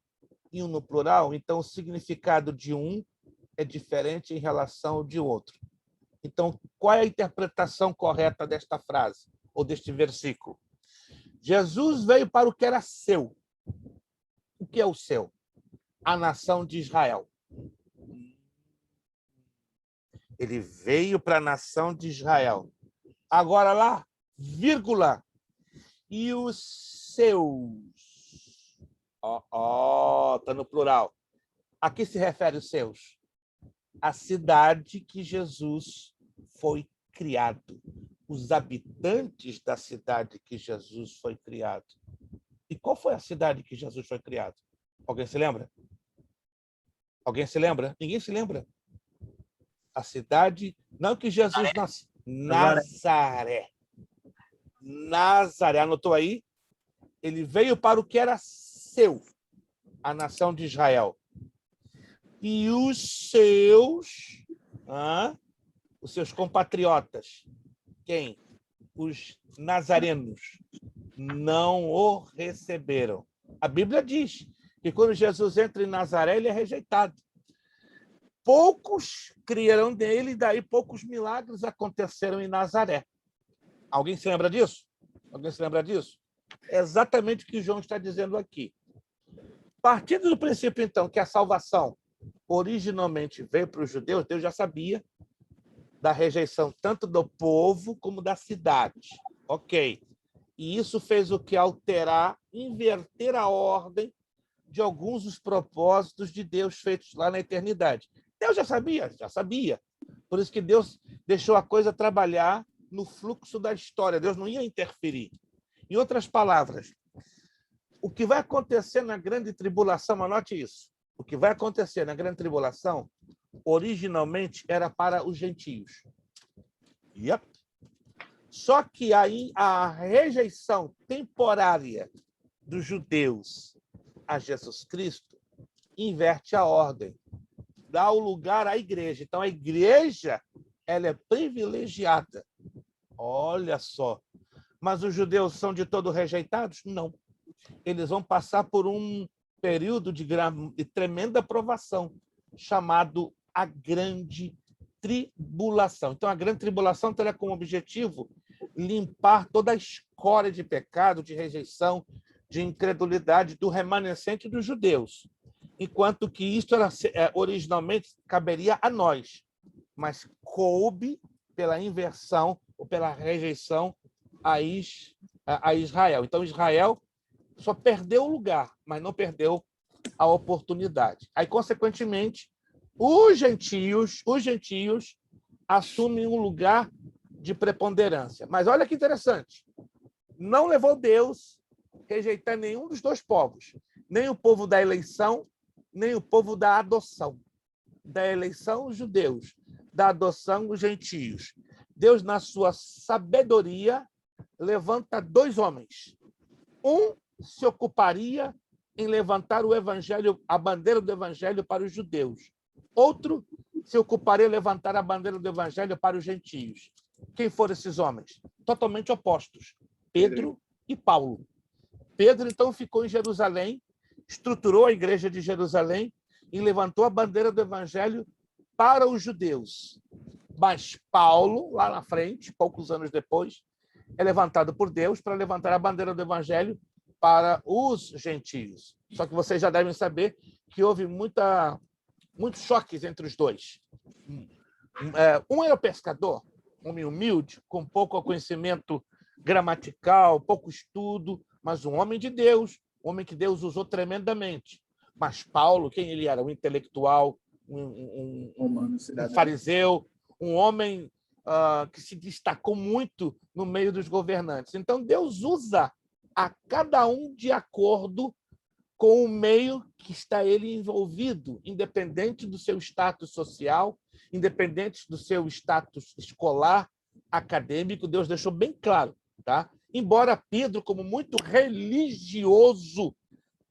e um no plural, então o significado de um é diferente em relação ao de outro. Então, qual é a interpretação correta desta frase ou deste versículo? Jesus veio para o que era seu. O que é o seu? A nação de Israel. Ele veio para a nação de Israel. Agora lá, vírgula. E os seus. Está no plural. A que se refere os seus? A cidade que Jesus foi criado. Os habitantes da cidade que Jesus foi criado. E qual foi a cidade que Jesus foi criado? Alguém se lembra? Alguém se lembra? Ninguém se lembra. A cidade, não que Jesus nasceu. Nazaré. Nazaré, anotou aí? Ele veio para o que era seu, a nação de Israel. E os seus compatriotas, quem? Os nazarenos, não o receberam. A Bíblia diz que quando Jesus entra em Nazaré, ele é rejeitado. Poucos criaram nele, e daí poucos milagres aconteceram em Nazaré. Alguém se lembra disso? Alguém se lembra disso? É exatamente o que João está dizendo aqui. Partindo do princípio, então, que a salvação originalmente veio para os judeus, Deus já sabia da rejeição tanto do povo como da cidade. Ok. E isso fez o que? Alterar, inverter a ordem de alguns dos propósitos de Deus feitos lá na eternidade. Deus já sabia, já sabia. Por isso que Deus deixou a coisa trabalhar no fluxo da história. Deus não ia interferir. Em outras palavras, o que vai acontecer na grande tribulação, anote isso, o que vai acontecer na grande tribulação, originalmente era para os gentios. Yep. Só que aí a rejeição temporária dos judeus a Jesus Cristo inverte a ordem, dá o lugar à igreja. Então, a igreja ela é privilegiada. Olha só. Mas os judeus são de todo rejeitados? Não. Eles vão passar por um período de tremenda provação, chamado a Grande Tribulação. Então, a Grande Tribulação terá como objetivo limpar toda a escória de pecado, de rejeição, de incredulidade do remanescente dos judeus. Enquanto que isso originalmente caberia a nós, mas coube pela inversão ou pela rejeição a Israel. Então, Israel só perdeu o lugar, mas não perdeu a oportunidade. Aí, consequentemente, os gentios assumem um lugar de preponderância. Mas olha que interessante. Não levou Deus a rejeitar nenhum dos dois povos, nem o povo da eleição, nem o povo da adoção. Da eleição, os judeus, da adoção, os gentios. Deus, na sua sabedoria, levanta dois homens. Um se ocuparia em levantar o evangelho, a bandeira do evangelho para os judeus. Outro se ocuparia em levantar a bandeira do evangelho para os gentios. Quem foram esses homens? Totalmente opostos. Pedro e Paulo. Pedro, então, ficou em Jerusalém, estruturou a igreja de Jerusalém e levantou a bandeira do evangelho para os judeus. Mas Paulo, lá na frente, poucos anos depois, é levantado por Deus para levantar a bandeira do evangelho para os gentios. Só que vocês já devem saber que houve muitos choques entre os dois. Um era pescador, homem humilde, com pouco conhecimento gramatical, pouco estudo, mas um homem de Deus, um homem que Deus usou tremendamente. Mas Paulo, quem ele era? Um intelectual, um fariseu, um homem que se destacou muito no meio dos governantes. Então, Deus usa a cada um de acordo com o meio que está ele envolvido, independente do seu status social, independente do seu status escolar, acadêmico. Deus deixou bem claro, tá? Embora Pedro, como muito religioso,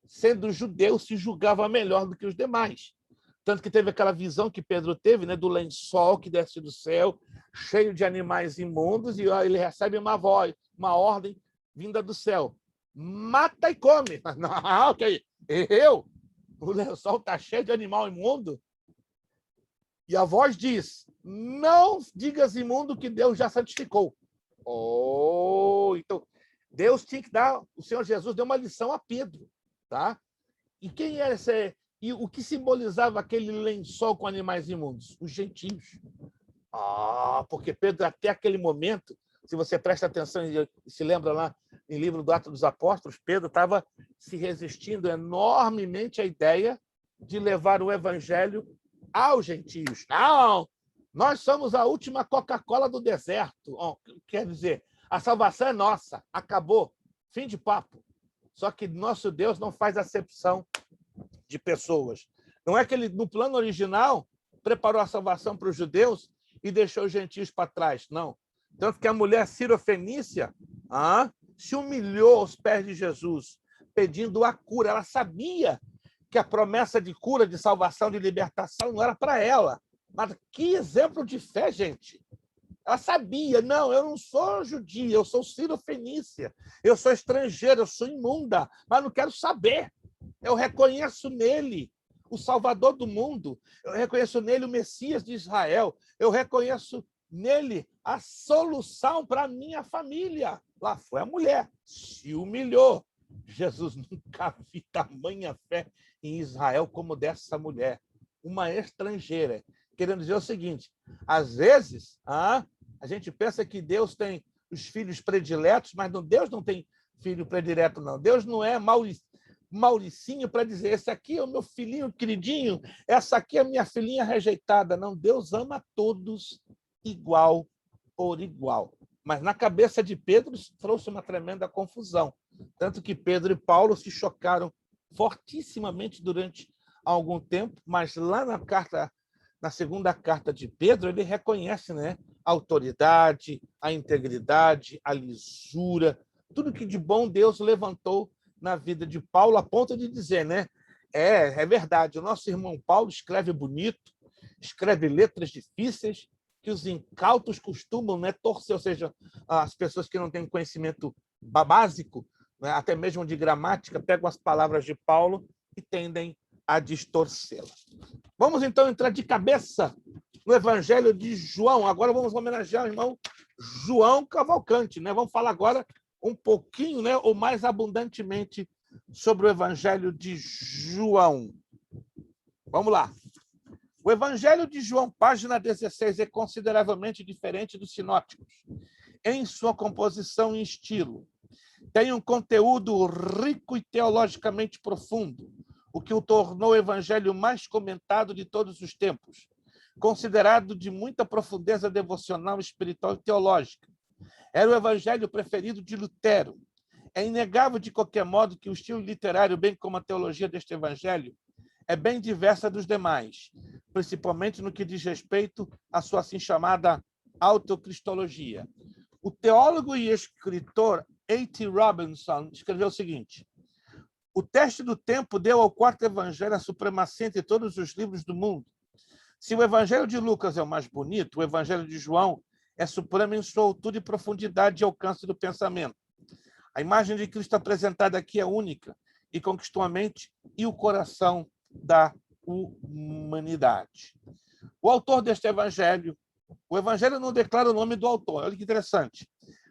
sendo judeu, se julgava melhor do que os demais. Tanto que teve aquela visão que Pedro teve, né, do lençol que desce do céu, cheio de animais imundos, e ele recebe uma voz, uma ordem vinda do céu. Mata e come. Não, ok. O lençol está cheio de animal imundo. E a voz diz, não digas imundo que Deus já santificou. Então, Deus tinha que dar, o Senhor Jesus deu uma lição a Pedro. Tá? E quem era esse? E o que simbolizava aquele lençol com animais imundos? Os gentios. Porque Pedro, até aquele momento, se você presta atenção e se lembra lá em livro do Atos dos Apóstolos, Pedro estava se resistindo enormemente à ideia de levar o evangelho aos gentios. Não! Nós somos a última Coca-Cola do deserto. Quer dizer, a salvação é nossa. Acabou. Fim de papo. Só que nosso Deus não faz acepção de pessoas. Não é que ele, no plano original, preparou a salvação para os judeus e deixou os gentios para trás. Não. Tanto que a mulher cirofenícia se humilhou aos pés de Jesus, pedindo a cura. Ela sabia que a promessa de cura, de salvação, de libertação não era para ela. Mas que exemplo de fé, gente! Ela sabia, não, eu não sou judia, eu sou cirofenícia, eu sou estrangeira, eu sou imunda, mas não quero saber. Eu reconheço nele o Salvador do mundo, eu reconheço nele o Messias de Israel, eu reconheço nele a solução para a minha família. Lá foi a mulher, se humilhou. Jesus nunca viu tamanha fé em Israel como dessa mulher, uma estrangeira. Querendo dizer o seguinte, às vezes, a gente pensa que Deus tem os filhos prediletos, mas Deus não tem filho predileto, não. Deus não é Mauricinho para dizer, esse aqui é o meu filhinho queridinho, essa aqui é a minha filhinha rejeitada. Não, Deus ama todos igual por igual. Mas na cabeça de Pedro trouxe uma tremenda confusão. Tanto que Pedro e Paulo se chocaram fortissimamente durante algum tempo, mas lá na segunda carta de Pedro, ele reconhece, né, a autoridade, a integridade, a lisura, tudo que de bom Deus levantou na vida de Paulo, a ponto de dizer, né, é verdade, o nosso irmão Paulo escreve bonito, escreve letras difíceis, que os incautos costumam, né, torcer, ou seja, as pessoas que não têm conhecimento básico, né, até mesmo de gramática, pegam as palavras de Paulo e tendem a distorcê-las. Vamos, então, entrar de cabeça no Evangelho de João. Agora vamos homenagear o irmão João Cavalcante, né? Vamos falar agora um pouquinho, né, ou mais abundantemente, sobre o Evangelho de João. Vamos lá. O Evangelho de João, página 16, é consideravelmente diferente dos sinóticos em sua composição e estilo. Tem um conteúdo rico e teologicamente profundo, o que o tornou o evangelho mais comentado de todos os tempos, considerado de muita profundeza devocional, espiritual e teológica. Era o evangelho preferido de Lutero. É inegável, de qualquer modo, que o estilo literário, bem como a teologia deste evangelho, é bem diversa dos demais, principalmente no que diz respeito à sua assim chamada autocristologia. O teólogo e escritor A.T. Robinson escreveu o seguinte: o teste do tempo deu ao quarto evangelho a supremacia entre todos os livros do mundo. Se o evangelho de Lucas é o mais bonito, o evangelho de João é supremo em sua altura e profundidade e alcance do pensamento. A imagem de Cristo apresentada aqui é única e conquistou a mente e o coração da humanidade. O autor deste evangelho, o evangelho não declara o nome do autor, olha que interessante,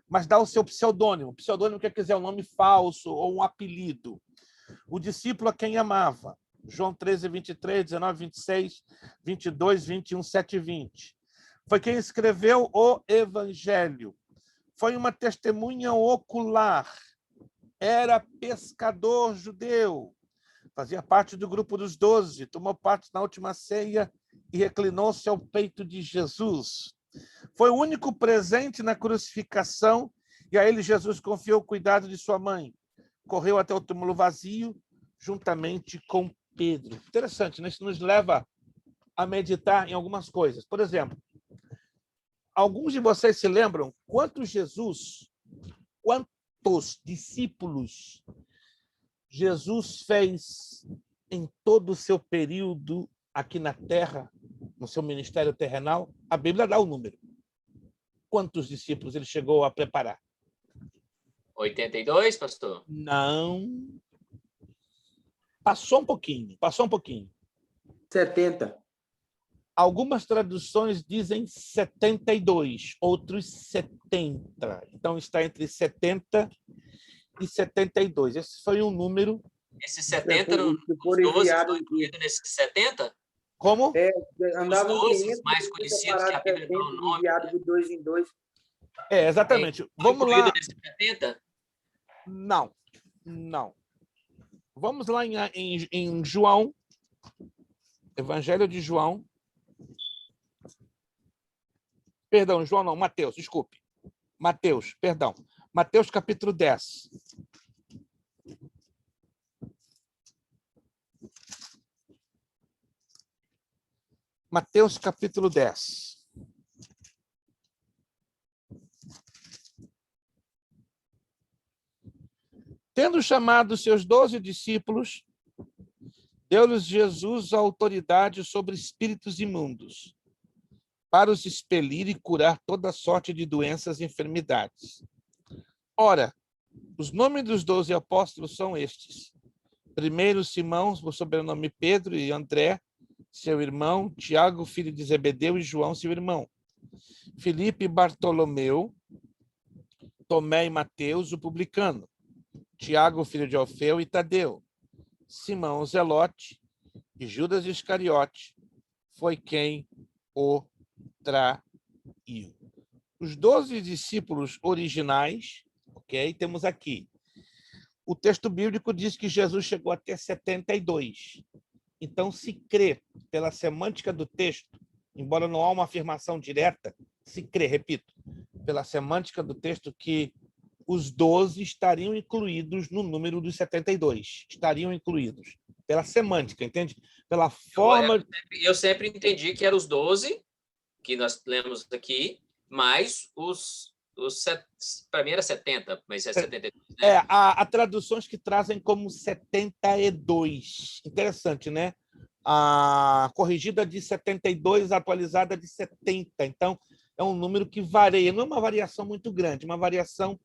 mas dá o seu pseudônimo. Pseudônimo quer dizer um nome falso ou um apelido. O discípulo a quem amava. João 13, 23, 19, 26, 22, 21, 7 e 20. Foi quem escreveu o Evangelho. Foi uma testemunha ocular. Era pescador judeu. Fazia parte do grupo dos 12. Tomou parte na última ceia e reclinou-se ao peito de Jesus. Foi o único presente na crucificação e a ele Jesus confiou o cuidado de sua mãe. Correu até o túmulo vazio juntamente com Pedro. Interessante, né? Isso nos leva a meditar em algumas coisas. Por exemplo, alguns de vocês se lembram quantos discípulos Jesus fez em todo o seu período aqui na Terra, no seu ministério terrenal? A Bíblia dá o número. Quantos discípulos ele chegou a preparar? 82, pastor? Não. Passou um pouquinho. 70. Algumas traduções dizem 72, outros 70. Então, está entre 70 e 72. Esse foi um número... Esse 70, os foram 12 enviados estão incluídos nesses 70? Como? Andavam Os 12 500, mais conhecidos que a Bíblia dá o nome. enviados de 2 em 2. Exatamente. Estão Vamos lá. incluídos nesses 70? Não. Vamos lá em João, Evangelho de João. Perdão, João não, Mateus, desculpe. Mateus capítulo 10. Mateus capítulo 10. Tendo chamado seus 12 discípulos, deu-lhes Jesus a autoridade sobre espíritos imundos, para os expelir e curar toda sorte de doenças e enfermidades. Ora, os nomes dos 12 apóstolos são estes. Primeiro, Simão, o sobrenome Pedro, e André, seu irmão, Tiago, filho de Zebedeu, e João, seu irmão. Filipe e Bartolomeu, Tomé e Mateus, o publicano. Tiago, filho de Alfeu, e Tadeu. Simão, o Zelote, e Judas Iscariote foi quem o traiu. Os 12 discípulos originais, ok? Temos aqui. O texto bíblico diz que Jesus chegou a ter 72. Então, se crê, pela semântica do texto, embora não há uma afirmação direta, se crê, repito, pela semântica do texto, que os 12 estariam incluídos no número dos 72. Estariam incluídos. Pela semântica, entende? Pela forma... Eu sempre entendi que eram os 12, que nós lemos aqui, mais para mim era 70, mas é 72. Né? Há traduções que trazem como 72. Interessante, né? A corrigida de 72, atualizada de 70. Então, é um número que varia. Não é uma variação muito grande, uma variação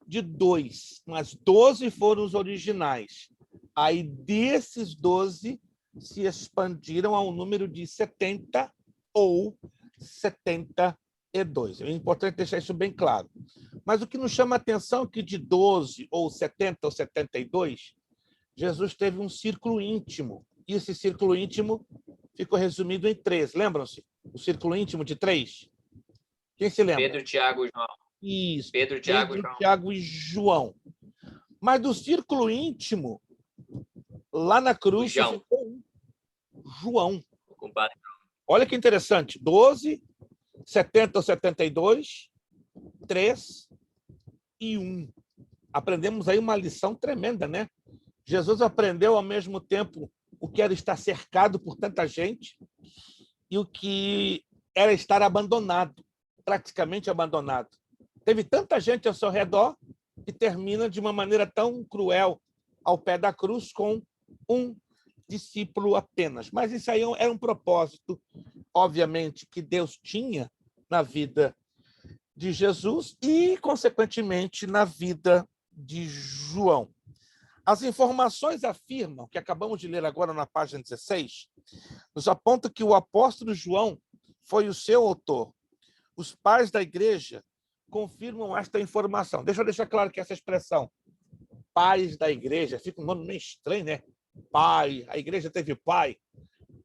de 2. Mas 12 foram os originais. Aí, desses 12, se expandiram ao número de 70 ou 72. É importante deixar isso bem claro. Mas o que nos chama a atenção é que de 12 ou 70 ou 72, Jesus teve um círculo íntimo. E esse círculo íntimo ficou resumido em 3. Lembram-se? O círculo íntimo de 3? Quem se lembra? Pedro, Tiago e João. Isso. Pedro, Tiago e João. Mas do círculo íntimo, lá na cruz, ficou João. Olha que interessante. 12, 70 ou 72, 3 e 1. Aprendemos aí uma lição tremenda, né? Jesus aprendeu ao mesmo tempo o que era estar cercado por tanta gente e o que era estar abandonado, praticamente abandonado. Teve tanta gente ao seu redor e termina de uma maneira tão cruel ao pé da cruz com um discípulo apenas. Mas isso aí era um propósito, obviamente, que Deus tinha na vida de Jesus e, consequentemente, na vida de João. As informações afirmam, que acabamos de ler agora na página 16, nos apontam que o apóstolo João foi o seu autor. Os pais da igreja confirmam esta informação. Deixa eu deixar claro que essa expressão, pais da igreja, fica um nome meio estranho, né? Pai, a igreja teve pai.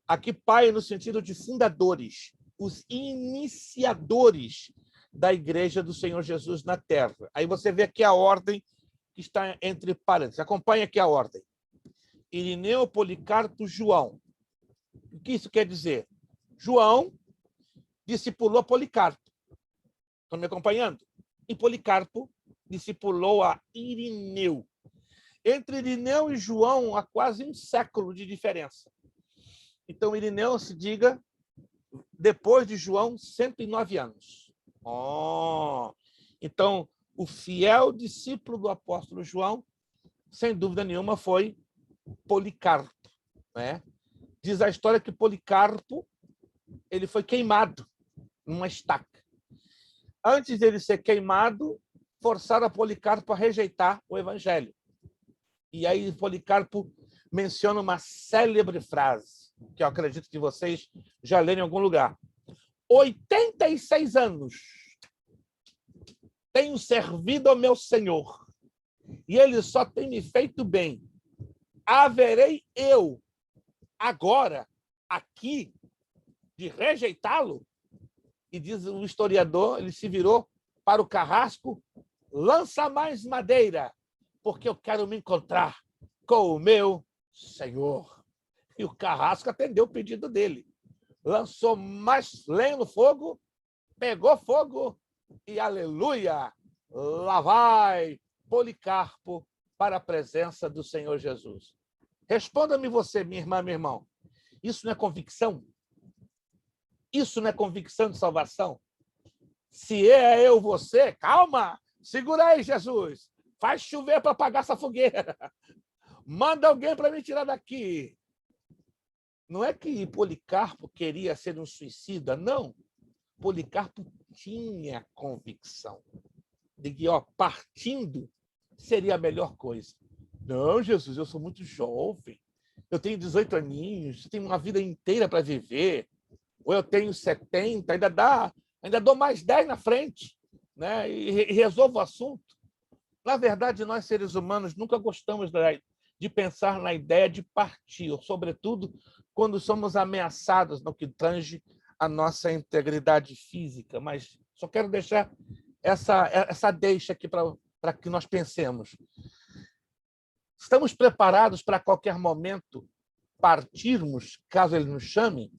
Aqui, pai no sentido de fundadores, os iniciadores da igreja do Senhor Jesus na terra. Aí você vê aqui a ordem que está entre parênteses. Acompanhe aqui a ordem. Irineu, Policarpo, João. O que isso quer dizer? João discipulou Policarpo. Estão me acompanhando? E Policarpo discipulou a Irineu. Entre Irineu e João há quase um século de diferença. Então, Irineu, se diga, depois de João, 109 anos. Então, o fiel discípulo do apóstolo João, sem dúvida nenhuma, foi Policarpo. Né? Diz a história que Policarpo ele foi queimado numa estaca. Antes de ele ser queimado, forçaram a Policarpo a rejeitar o evangelho. E aí Policarpo menciona uma célebre frase, que eu acredito que vocês já leram em algum lugar. 86 anos tenho servido ao meu Senhor, e ele só tem me feito bem. Haverei eu, agora, aqui, de rejeitá-lo? E diz o historiador, ele se virou para o carrasco, lança mais madeira, porque eu quero me encontrar com o meu Senhor. E o carrasco atendeu o pedido dele. Lançou mais lenha no fogo, pegou fogo e, aleluia, lá vai Policarpo para a presença do Senhor Jesus. Responda-me você, minha irmã, meu irmão. Isso não é convicção? Isso não é convicção de salvação? Se é eu, você, calma, segura aí, Jesus. Faz chover para apagar essa fogueira. Manda alguém para me tirar daqui. Não é que Policarpo queria ser um suicida, não. Policarpo tinha convicção de que, partindo seria a melhor coisa. Não, Jesus, eu sou muito jovem. Eu tenho 18 aninhos, tenho uma vida inteira para viver. Ou eu tenho 70, ainda dou mais 10 na frente, né? E resolvo o assunto. Na verdade, nós, seres humanos, nunca gostamos de pensar na ideia de partir, sobretudo quando somos ameaçados no que tange a nossa integridade física. Mas só quero deixar essa deixa aqui para que nós pensemos. Estamos preparados para, a qualquer momento, partirmos, caso ele nos chame?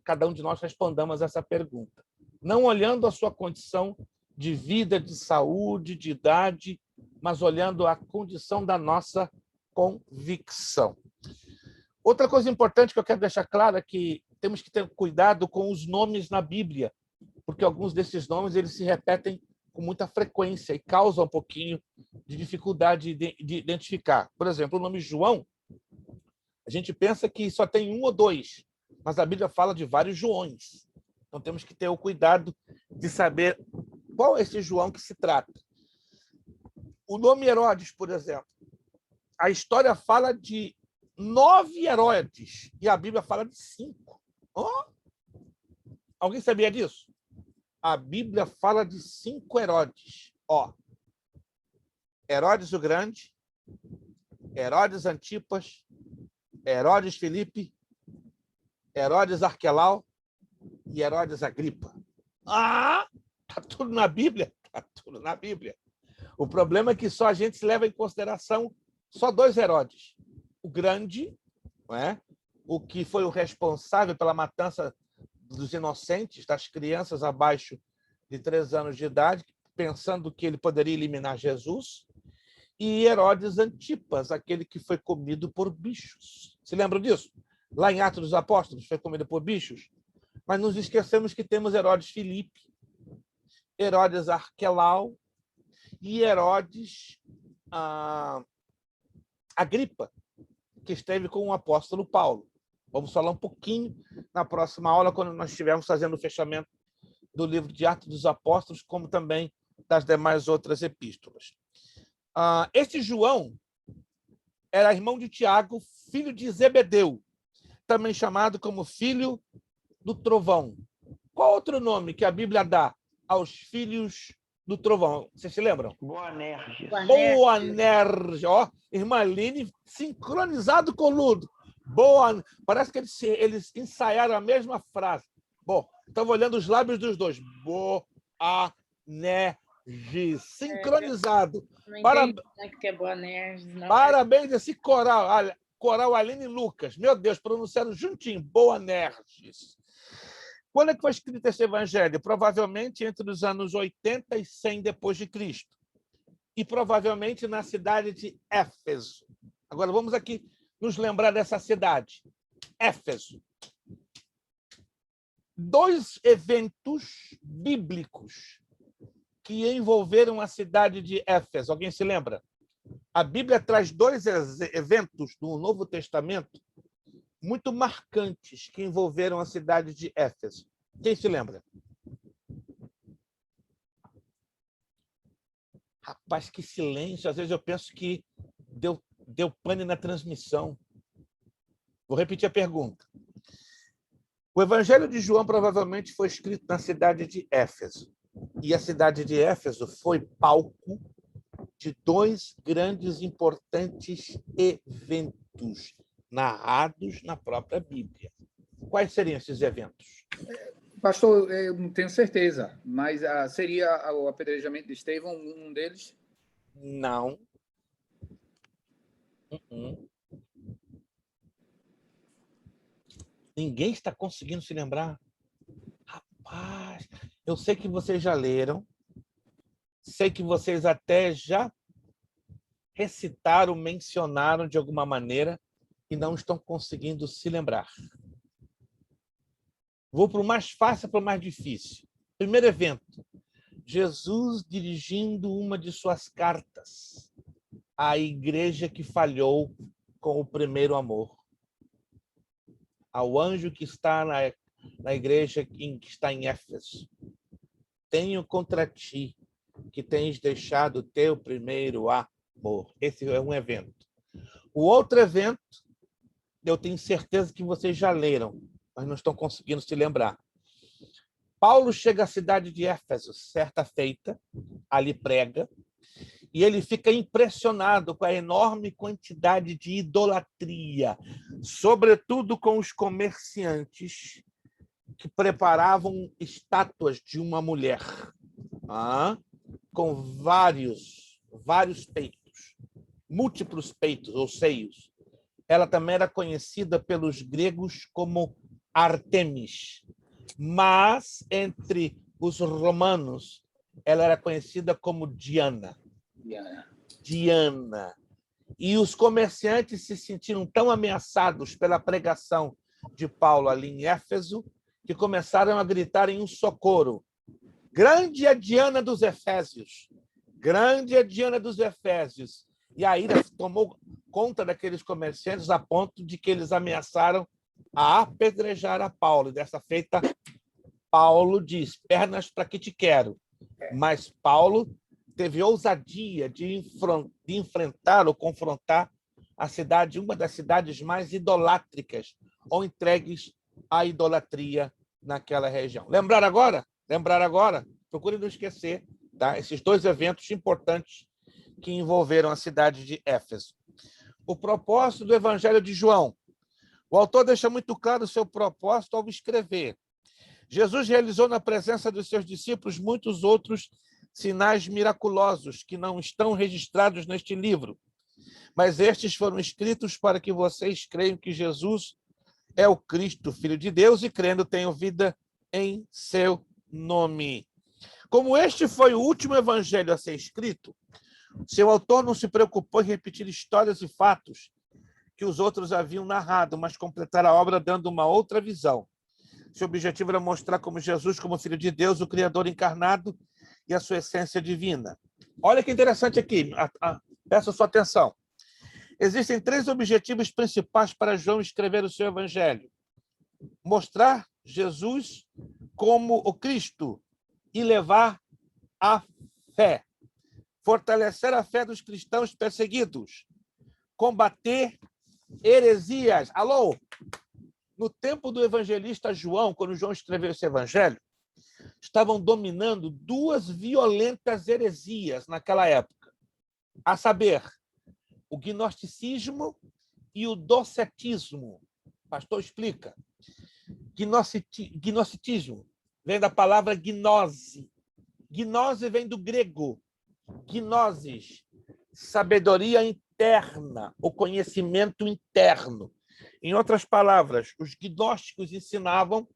Cada um de nós respondamos essa pergunta. Não olhando a sua condição de vida, de saúde, de idade, mas olhando a condição da nossa convicção. Outra coisa importante que eu quero deixar claro é que temos que ter cuidado com os nomes na Bíblia, porque alguns desses nomes eles se repetem com muita frequência e causam um pouquinho de dificuldade de identificar. Por exemplo, o nome João, a gente pensa que só tem um ou dois, mas a Bíblia fala de vários Joões. Então temos que ter o cuidado de saber qual é esse João que se trata. O nome Herodes, por exemplo, a história fala de 9 Herodes e a Bíblia fala de 5. Alguém sabia disso? A Bíblia fala de 5 Herodes. Herodes o Grande, Herodes Antipas, Herodes Filipe, Herodes Arquelau e Herodes Agripa. Está tudo na Bíblia? Está tudo na Bíblia. O problema é que só a gente se leva em consideração só 2 Herodes. O Grande, não é? O que foi o responsável pela matança dos inocentes, das crianças abaixo de 3 anos de idade, pensando que ele poderia eliminar Jesus, e Herodes Antipas, aquele que foi comido por bichos. Se lembram disso? Lá em Atos dos Apóstolos, foi comido por bichos. Mas nos esquecemos que temos Herodes Filipe, Herodes Arquelau e Herodes Agripa, que esteve com o apóstolo Paulo. Vamos falar um pouquinho na próxima aula, quando nós estivermos fazendo o fechamento do livro de Atos dos Apóstolos, como também das demais outras epístolas. Este João era irmão de Tiago, filho de Zebedeu, também chamado como filho do trovão. Qual outro nome que a Bíblia dá aos filhos do trovão. Vocês se lembram? Boanerges. Boanerges. Ó, irmã Aline, sincronizado com o Ludo. Parece que eles ensaiaram a mesma frase. Bom, estava olhando os lábios dos dois. Boanerges. Sincronizado. Não Parabéns. entendi que é Boanerges, não. Parabéns esse coral. Coral Aline e Lucas. Meu Deus, pronunciaram juntinho. Boanerges. Quando é que foi escrito esse evangelho? Provavelmente entre os anos 80 e 100 depois de Cristo. E provavelmente na cidade de Éfeso. Agora vamos aqui nos lembrar dessa cidade. Éfeso. 2 eventos bíblicos que envolveram a cidade de Éfeso. Alguém se lembra? A Bíblia traz 2 eventos do Novo Testamento muito marcantes que envolveram a cidade de Éfeso. Quem se lembra? Rapaz, que silêncio. Às vezes eu penso que deu pane na transmissão. Vou repetir a pergunta. O Evangelho de João provavelmente foi escrito na cidade de Éfeso. E a cidade de Éfeso foi palco de 2 grandes e importantes eventos narrados na própria Bíblia. Quais seriam esses eventos? Pastor, eu não tenho certeza, mas seria o apedrejamento de Estevão um deles? Não. Ninguém está conseguindo se lembrar. Rapaz, eu sei que vocês já leram, sei que vocês até já recitaram, mencionaram de alguma maneira e não estão conseguindo se lembrar. Vou para o mais fácil para o mais difícil. Primeiro evento, Jesus dirigindo uma de suas cartas à igreja que falhou com o primeiro amor. Ao anjo que está na igreja que está em Éfeso. Tenho contra ti que tens deixado o teu primeiro amor. Esse é um evento. O outro evento, eu tenho certeza que vocês já leram, mas não estão conseguindo se lembrar. Paulo chega à cidade de Éfeso, certa feita, ali prega, e ele fica impressionado com a enorme quantidade de idolatria, sobretudo com os comerciantes que preparavam estátuas de uma mulher, com vários peitos, múltiplos peitos ou seios. Ela também era conhecida pelos gregos como Artemis, mas entre os romanos ela era conhecida como Diana. E os comerciantes se sentiram tão ameaçados pela pregação de Paulo ali em Éfeso que começaram a gritar em um socorro: grande é Diana dos Efésios! Grande é Diana dos Efésios! E a ira tomou conta daqueles comerciantes a ponto de que eles ameaçaram a apedrejar a Paulo. E dessa feita, Paulo diz: pernas para que te quero. Mas Paulo teve ousadia de enfrentar ou confrontar a cidade, uma das cidades mais idolátricas ou entregues à idolatria naquela região. Lembrar agora? Procure não esquecer, tá? Esses 2 eventos importantes que envolveram a cidade de Éfeso. O propósito do Evangelho de João. O autor deixa muito claro o seu propósito ao escrever. Jesus realizou na presença dos seus discípulos muitos outros sinais miraculosos que não estão registrados neste livro, mas estes foram escritos para que vocês creiam que Jesus é o Cristo, Filho de Deus, e crendo tenham vida em seu nome. Como este foi o último evangelho a ser escrito, seu autor não se preocupou em repetir histórias e fatos que os outros haviam narrado, mas completar a obra dando uma outra visão. Seu objetivo era mostrar como Jesus, como Filho de Deus, o Criador encarnado e a sua essência divina. Olha que interessante aqui, peço sua atenção. Existem 3 objetivos principais para João escrever o seu evangelho: mostrar Jesus como o Cristo e levar a fé, fortalecer a fé dos cristãos perseguidos, combater heresias. Alô? No tempo do evangelista João, quando João escreveu esse evangelho, estavam dominando duas violentas heresias naquela época, a saber, o gnosticismo e o docetismo. O pastor explica. Gnosticismo vem da palavra gnose. Gnose vem do grego. Gnosis, sabedoria interna, o conhecimento interno. Em outras palavras, os gnósticos ensinavam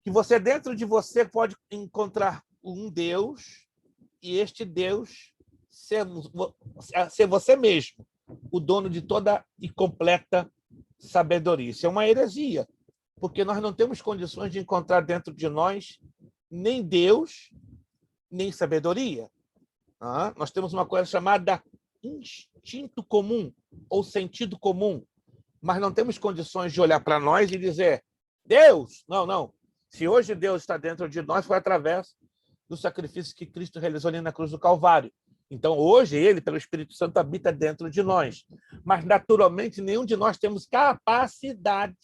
que você, dentro de você, pode encontrar um Deus e este Deus ser você mesmo, o dono de toda e completa sabedoria. Isso é uma heresia, porque nós não temos condições de encontrar dentro de nós nem Deus, nem sabedoria. Nós temos uma coisa chamada instinto comum ou sentido comum, mas não temos condições de olhar para nós e dizer, Deus, não. Se hoje Deus está dentro de nós, foi através do sacrifício que Cristo realizou ali na cruz do Calvário. Então, hoje, ele, pelo Espírito Santo, habita dentro de nós. Mas, naturalmente, nenhum de nós temos capacidade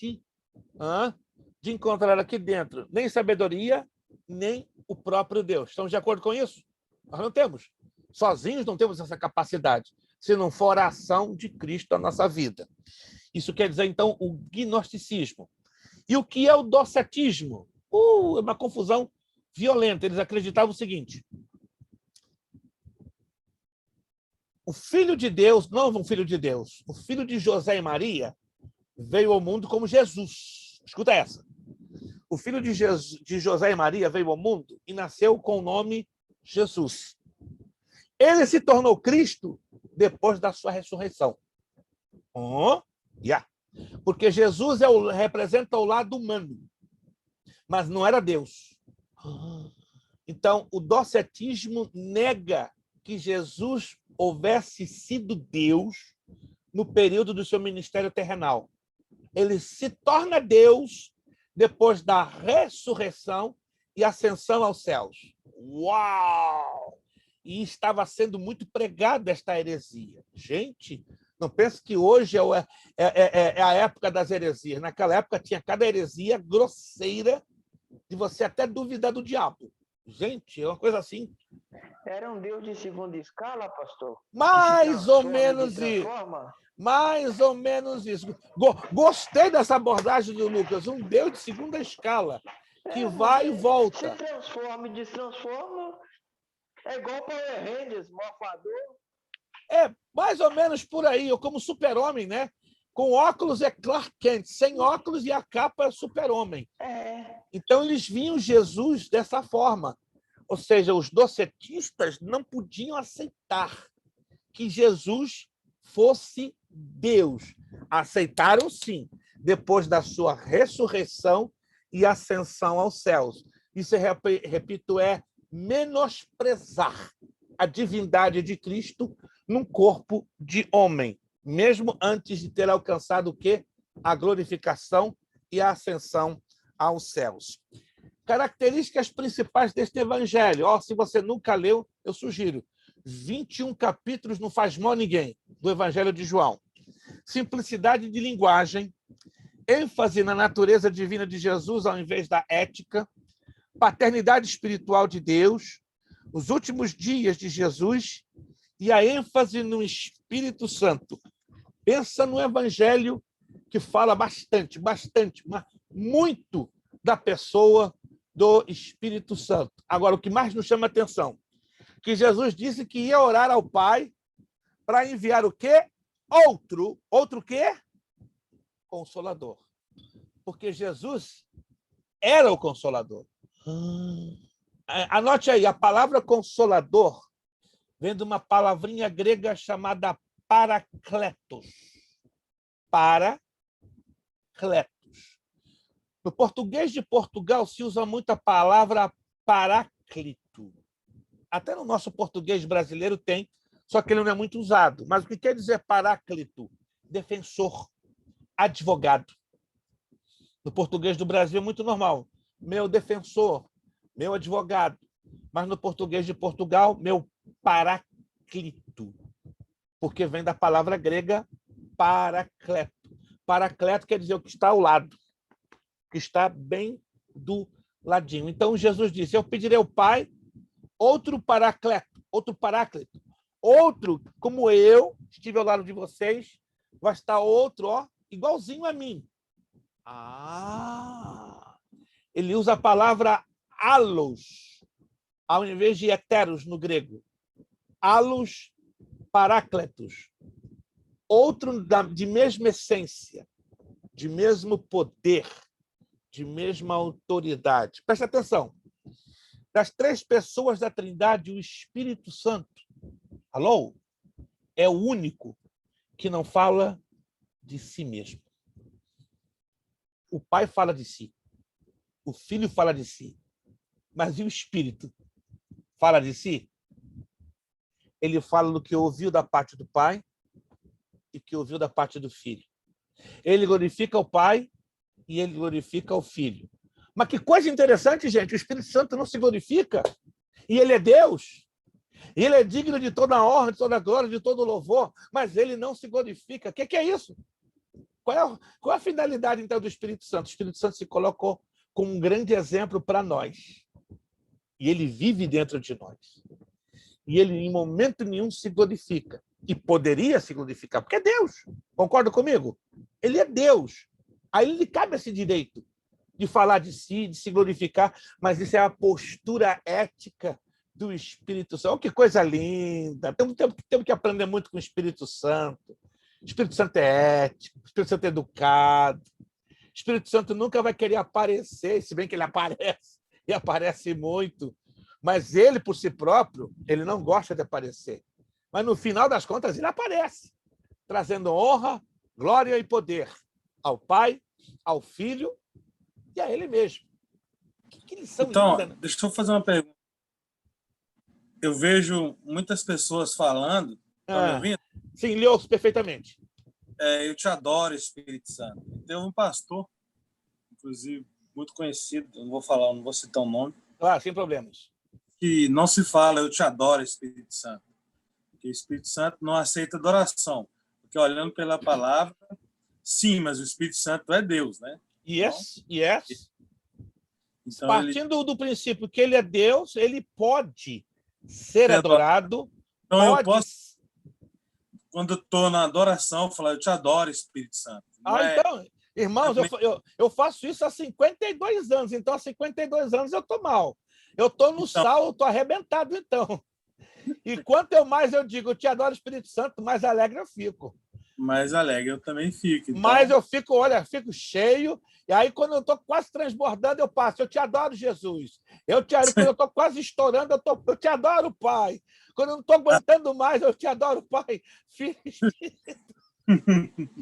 de encontrar aqui dentro nem sabedoria, nem o próprio Deus. Estamos de acordo com isso? Nós não temos. Sozinhos não temos essa capacidade, se não for a ação de Cristo na nossa vida. Isso quer dizer, então, o gnosticismo. E o que é o docetismo? É uma confusão violenta. Eles acreditavam o seguinte: o Filho de Deus, não um Filho de Deus, o Filho de José e Maria veio ao mundo como Jesus. Escuta essa. O Filho de José e Maria veio ao mundo e nasceu com o nome Jesus. Ele se tornou Cristo depois da sua ressurreição. Porque Jesus representa o lado humano, mas não era Deus. Então, o docetismo nega que Jesus houvesse sido Deus no período do seu ministério terrenal. Ele se torna Deus depois da ressurreição e ascensão aos céus. Uau! E estava sendo muito pregada esta heresia. Gente, não pense que hoje é a época das heresias. Naquela época tinha cada heresia grosseira de você até duvidar do diabo. Gente, é uma coisa assim. Era um Deus de segunda escala, pastor? Mais ou menos isso. Mais ou menos isso. Gostei dessa abordagem do Lucas. Um Deus de segunda escala, que vai e volta. Se transforma e destransforma. É igual Power Rangers, morfador. É mais ou menos por aí. Eu como super-homem, né? Com óculos é Clark Kent, sem óculos e a capa é super-homem. Então, eles viam Jesus dessa forma. Ou seja, os docetistas não podiam aceitar que Jesus fosse Deus. Aceitaram, sim, depois da sua ressurreição e ascensão aos céus. Isso, repito, é menosprezar a divindade de Cristo num corpo de homem, mesmo antes de ter alcançado o quê? A glorificação e a ascensão aos céus. Características principais deste evangelho. Se você nunca leu, eu sugiro. 21 capítulos não faz mal a ninguém, do Evangelho de João. Simplicidade de linguagem, ênfase na natureza divina de Jesus ao invés da ética, paternidade espiritual de Deus, os últimos dias de Jesus e a ênfase no Espírito Santo. Pensa no Evangelho que fala bastante, muito da pessoa do Espírito Santo. Agora, o que mais nos chama a atenção, que Jesus disse que ia orar ao Pai para enviar o quê? Outro quê? Consolador. Porque Jesus era o Consolador. Anote aí, a palavra Consolador vem de uma palavrinha grega chamada Paracletos. Paracletos. No português de Portugal se usa muito a palavra paráclito. Até no nosso português brasileiro tem, só que ele não é muito usado. Mas o que quer dizer paráclito? Defensor, advogado. No português do Brasil é muito normal. Meu defensor, meu advogado. Mas no português de Portugal, meu paráclito. Porque vem da palavra grega paracleto. Paracleto quer dizer o que está ao lado, que está bem do ladinho. Então, Jesus disse, eu pedirei ao Pai outro paráclito, outro como eu estive ao lado de vocês, vai estar outro, ó, igualzinho a mim. Ele usa a palavra allos, ao invés de heteros no grego. Allos parácletos. Outro de mesma essência, de mesmo poder, de mesma autoridade. Presta atenção. Das 3 pessoas da Trindade, o Espírito Santo, alô, é o único que não fala de si mesmo. O Pai fala de si, o Filho fala de si, mas e o Espírito fala de si? Ele fala do que ouviu da parte do Pai e que ouviu da parte do Filho. Ele glorifica o Pai e ele glorifica o Filho. Mas que coisa interessante, gente, o Espírito Santo não se glorifica e ele é Deus. E ele é digno de toda a honra, de toda a glória, de todo o louvor, mas ele não se glorifica. O que é isso? Qual é a finalidade, então, do Espírito Santo? O Espírito Santo se colocou como um grande exemplo para nós. E ele vive dentro de nós. E ele, em momento nenhum, se glorifica. E poderia se glorificar, porque é Deus. Concorda comigo? Ele é Deus. A ele lhe cabe esse direito de falar de si, de se glorificar, mas isso é a postura ética do Espírito Santo. Oh, que coisa linda! Temos que aprender muito com o Espírito Santo. O Espírito Santo é ético, o Espírito Santo é educado. O Espírito Santo nunca vai querer aparecer, se bem que ele aparece, e aparece muito. Mas ele, por si próprio, ele não gosta de aparecer. Mas, no final das contas, ele aparece, trazendo honra, glória e poder ao Pai, ao Filho e a ele mesmo. Que lição linda, né? Deixa eu fazer uma pergunta. Eu vejo muitas pessoas falando... Está me ouvindo? Sim, lhe ouço perfeitamente. Eu te adoro, Espírito Santo. Tem um pastor, inclusive, muito conhecido, não vou citar o nome. Claro, sem problemas. Que não se fala, eu te adoro, Espírito Santo. Porque o Espírito Santo não aceita adoração. Porque olhando pela palavra, sim, mas o Espírito Santo é Deus, né? Yes. Então, partindo do princípio que ele é Deus, ele pode ser adorado. Então, eu posso, quando eu estou na adoração, falar, eu te adoro, Espírito Santo. Então, irmãos, eu faço isso há 52 anos, então há 52 anos eu estou mal. Eu estou no sal, eu estou arrebentado, então. E quanto mais eu digo, eu te adoro, Espírito Santo, mais alegre eu fico. Mais alegre eu também fico. Então... Mas eu fico, fico cheio, e aí quando eu estou quase transbordando, eu passo, eu te adoro, Jesus. Quando eu estou quase estourando, eu te adoro, Pai. Quando eu não estou aguentando mais, eu te adoro, Pai. Filho,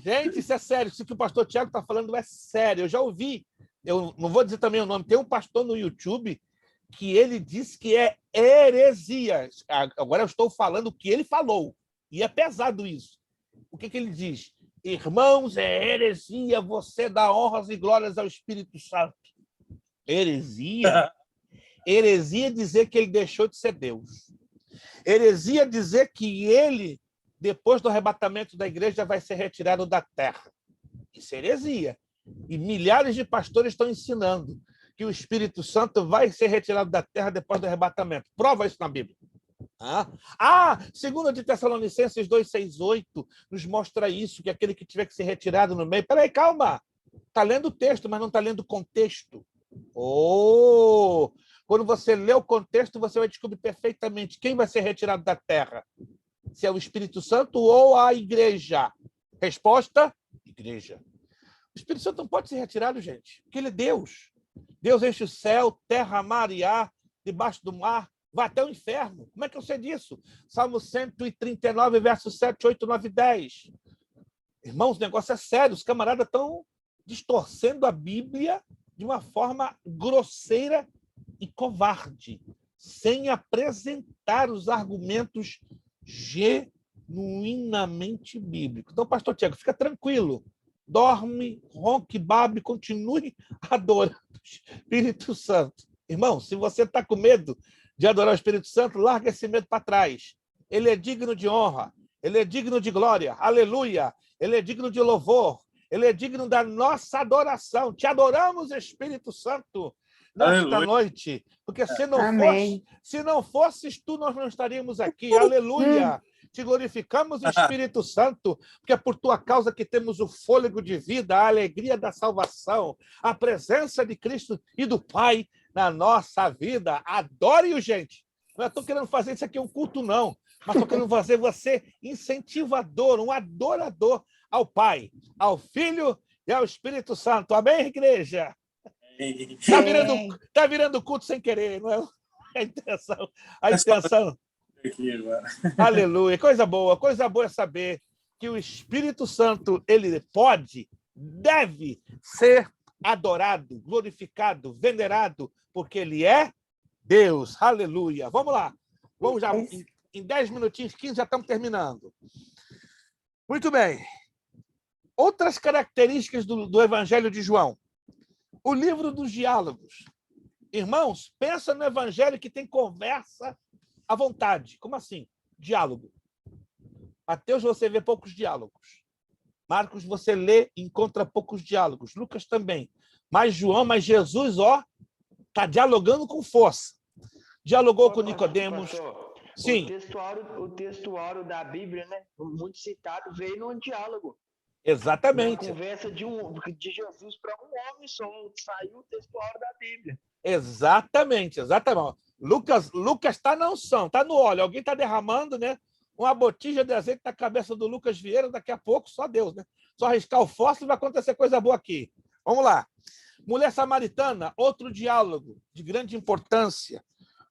gente, isso é sério. Isso que o pastor Tiago está falando é sério. Eu já ouvi, eu não vou dizer também o nome, tem um pastor no YouTube que ele disse que é heresia. Agora eu estou falando o que ele falou, e é pesado isso. O que ele diz? Irmãos, é heresia você dar honras e glórias ao Espírito Santo. Heresia? Heresia dizer que ele deixou de ser Deus. Heresia dizer que ele, depois do arrebatamento da igreja, vai ser retirado da terra. Isso é heresia. E milhares de pastores estão ensinando que o Espírito Santo vai ser retirado da terra depois do arrebatamento. Prova isso na Bíblia. Segundo de Tessalonicenses 2,6-8, nos mostra isso, que aquele que tiver que ser retirado no meio... Peraí, calma. Está lendo o texto, mas não está lendo o contexto. Quando você lê o contexto, você vai descobrir perfeitamente quem vai ser retirado da terra. Se é o Espírito Santo ou a igreja. Resposta? Igreja. O Espírito Santo não pode ser retirado, gente, porque ele é Deus. Deus enche o céu, terra, mar e ar, debaixo do mar, vai até o inferno. Como é que eu sei disso? Salmo 139, versos 7, 8, 9 e 10. Irmãos, o negócio é sério. Os camaradas estão distorcendo a Bíblia de uma forma grosseira e covarde, sem apresentar os argumentos genuinamente bíblicos. Então, pastor Tiago, fica tranquilo. Dorme, ronque, babe, continue adorando o Espírito Santo. Irmão, se você está com medo de adorar o Espírito Santo, larga esse medo para trás. Ele é digno de honra, ele é digno de glória, aleluia, ele é digno de louvor, ele é digno da nossa adoração. Te adoramos, Espírito Santo. nesta noite, porque se não fosses tu, nós não estaríamos aqui. Aleluia! Te glorificamos, Espírito Santo, porque é por tua causa que temos o fôlego de vida, a alegria da salvação, a presença de Cristo e do Pai na nossa vida. Adore-o, gente. Não estou querendo fazer isso aqui um culto, não, mas estou querendo fazer você incentivador, um adorador ao Pai, ao Filho e ao Espírito Santo. Amém, igreja? Está virando culto sem querer, não é? A intenção. Aleluia. Coisa boa é saber que o Espírito Santo, ele deve ser adorado, glorificado, venerado, porque ele é Deus. Aleluia. Vamos lá. Vamos já, em 10 minutinhos, 15, já estamos terminando. Muito bem. Outras características do Evangelho de João. O livro dos diálogos. Irmãos, pensa no Evangelho que tem conversa à vontade. Como assim? Diálogo. Mateus, você vê poucos diálogos. Marcos, você lê e encontra poucos diálogos. Lucas também. Mas Jesus, está dialogando com força. Dialogou com Nicodemos. Sim. O textuário da Bíblia, né? Muito citado, veio num diálogo. Exatamente. Na conversa de Jesus para um homem só, saiu o textuário da Bíblia. Exatamente. Lucas está na unção, está no óleo. Alguém está derramando, né? Uma botija de azeite na cabeça do Lucas Vieira, daqui a pouco, só Deus, né? Só arriscar o fósforo vai acontecer coisa boa aqui. Vamos lá. Mulher samaritana, outro diálogo de grande importância.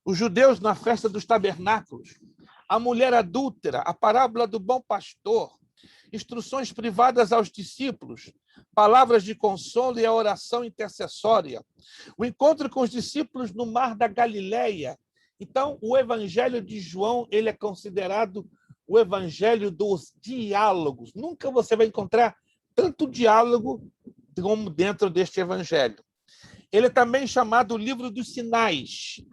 Os judeus na festa dos tabernáculos. A mulher adúltera, a parábola do bom pastor. Instruções privadas aos discípulos, palavras de consolo e a oração intercessória. O encontro com os discípulos no mar da Galileia. Então, o Evangelho de João, ele é considerado o Evangelho dos diálogos. Nunca você vai encontrar tanto diálogo como dentro deste Evangelho. Ele é também chamado o livro dos sinais.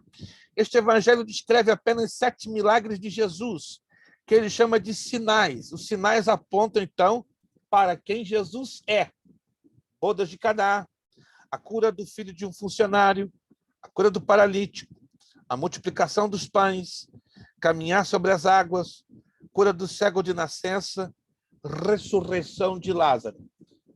Este Evangelho descreve apenas 7 milagres de Jesus, que ele chama de sinais. Os sinais apontam, então, para quem Jesus é. Bodas de Caná, a cura do filho de um funcionário, a cura do paralítico, a multiplicação dos pães, caminhar sobre as águas, cura do cego de nascença, ressurreição de Lázaro.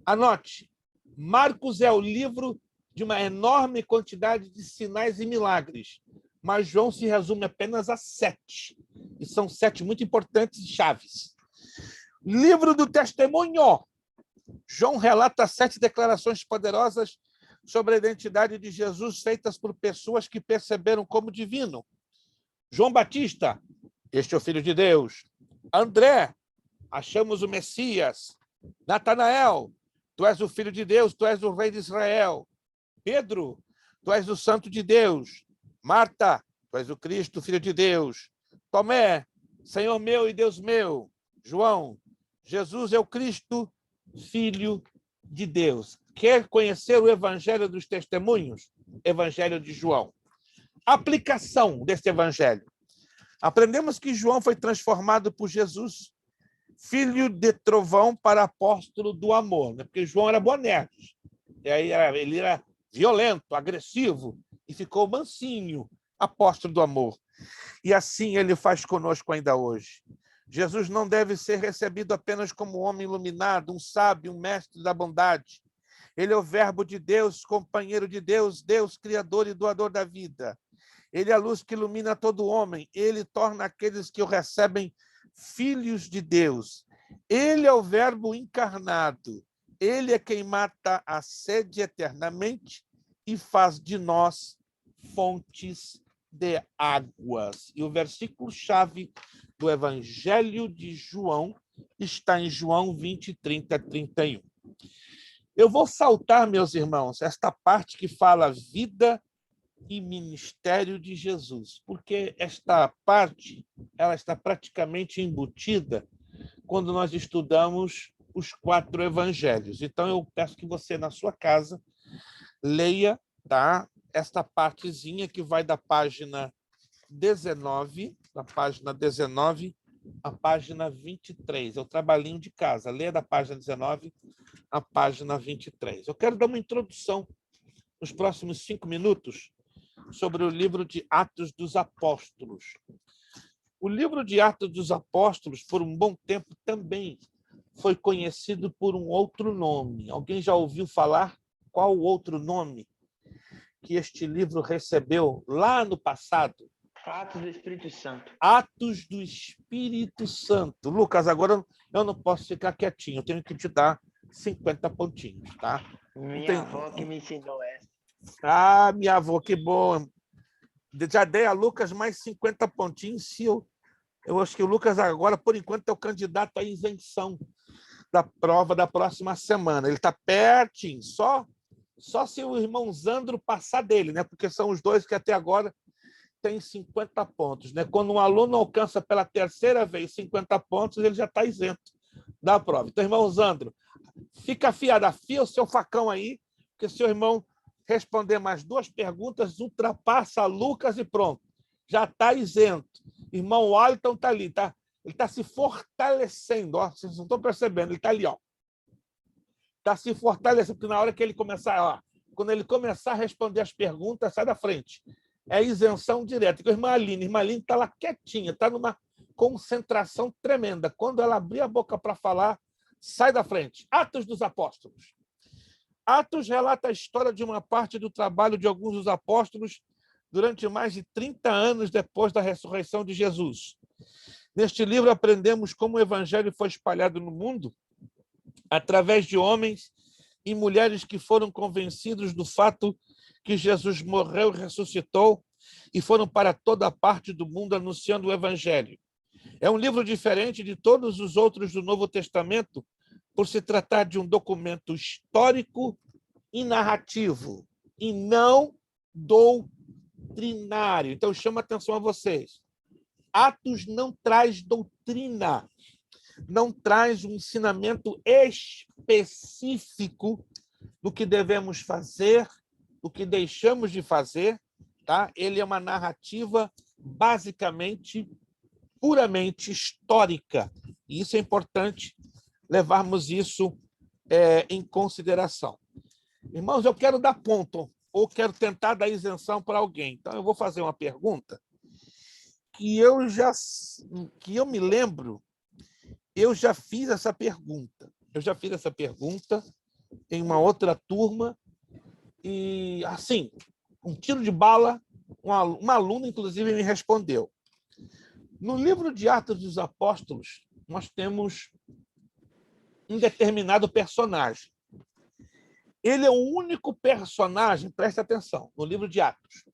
Anote, Marcos é o livro de uma enorme quantidade de sinais e milagres, mas João se resume apenas a 7. E são 7 muito importantes e chaves. Livro do testemunho. João relata 7 declarações poderosas sobre a identidade de Jesus feitas por pessoas que perceberam como divino. João Batista, este é o Filho de Deus. André, achamos o Messias. Natanael, tu és o Filho de Deus, tu és o Rei de Israel. Pedro, tu és o Santo de Deus. Marta, tu és o Cristo, Filho de Deus. Tomé, Senhor meu e Deus meu. João, Jesus é o Cristo, Filho de Deus. Quer conhecer o Evangelho dos Testemunhos? Evangelho de João. Aplicação desse Evangelho. Aprendemos que João foi transformado por Jesus, filho de trovão, para apóstolo do amor, né? Porque João era Boanerges. E aí ele era violento, agressivo, e ficou mansinho, apóstolo do amor. E assim ele faz conosco ainda hoje. Jesus não deve ser recebido apenas como um homem iluminado, um sábio, um mestre da bondade. Ele é o verbo de Deus, companheiro de Deus, Deus criador e doador da vida. Ele é a luz que ilumina todo homem. Ele torna aqueles que o recebem filhos de Deus. Ele é o verbo encarnado. Ele é quem mata a sede eternamente e faz de nós fontes de águas. E o versículo-chave do Evangelho de João está em João 20, 30, 31. Eu vou saltar, meus irmãos, esta parte que fala vida e ministério de Jesus, porque esta parte ela está praticamente embutida quando nós estudamos os 4 evangelhos. Então, eu peço que você, na sua casa, leia, tá, esta partezinha que vai da página 19, à página 23. É o trabalhinho de casa. Leia da página 19 à página 23. Eu quero dar uma introdução nos próximos 5 minutos sobre o livro de Atos dos Apóstolos. O livro de Atos dos Apóstolos, por um bom tempo, também foi conhecido por um outro nome. Alguém já ouviu falar qual o outro nome que este livro recebeu lá no passado? Atos do Espírito Santo. Atos do Espírito Santo. Lucas, agora eu não posso ficar quietinho, eu tenho que te dar 50 pontinhos, tá? Minha avó que me ensinou essa. Ah, minha avó, que bom. Já dei a Lucas mais 50 pontinhos. Se eu acho que o Lucas agora, por enquanto, é o candidato à isenção da prova da próxima semana. Ele está pertinho, só se o irmão Zandro passar dele, né? Porque são os dois que até agora têm 50 pontos, né? Quando um aluno alcança pela terceira vez 50 pontos, ele já está isento da prova. Então, irmão Zandro, fica afiado, afia o seu facão aí, porque se o irmão responder mais 2 perguntas, ultrapassa Lucas e pronto. Já está isento. Irmão Wallington está ali, tá? Ele está se fortalecendo, ó. Vocês não estão percebendo, ele está ali, ó. Está se fortalecendo, porque na hora que ele começar, ó, quando ele começar a responder as perguntas, sai da frente. É isenção direta. A irmã Aline está lá quietinha, está numa concentração tremenda. Quando ela abrir a boca para falar, sai da frente. Atos dos Apóstolos. Atos relata a história de uma parte do trabalho de alguns dos apóstolos durante mais de 30 anos depois da ressurreição de Jesus. Neste livro, aprendemos como o evangelho foi espalhado no mundo através de homens e mulheres que foram convencidos do fato que Jesus morreu e ressuscitou e foram para toda parte do mundo anunciando o evangelho. É um livro diferente de todos os outros do Novo Testamento, por se tratar de um documento histórico e narrativo, e não doutrinário. Então, chama a atenção a vocês. Atos não traz doutrina, não traz um ensinamento específico do que devemos fazer, do que deixamos de fazer, tá? Ele é uma narrativa basicamente, puramente histórica. E isso é importante levarmos isso em consideração. Irmãos, eu quero dar ponto, ou quero tentar dar isenção para alguém. Então, eu vou fazer uma pergunta que eu me lembro, eu já fiz essa pergunta. Eu já fiz essa pergunta em uma outra turma e, assim, um tiro de bala, uma aluna, inclusive, me respondeu. No livro de Atos dos Apóstolos, nós temos um determinado personagem. Ele é o único personagem, preste atenção, no livro de Atos.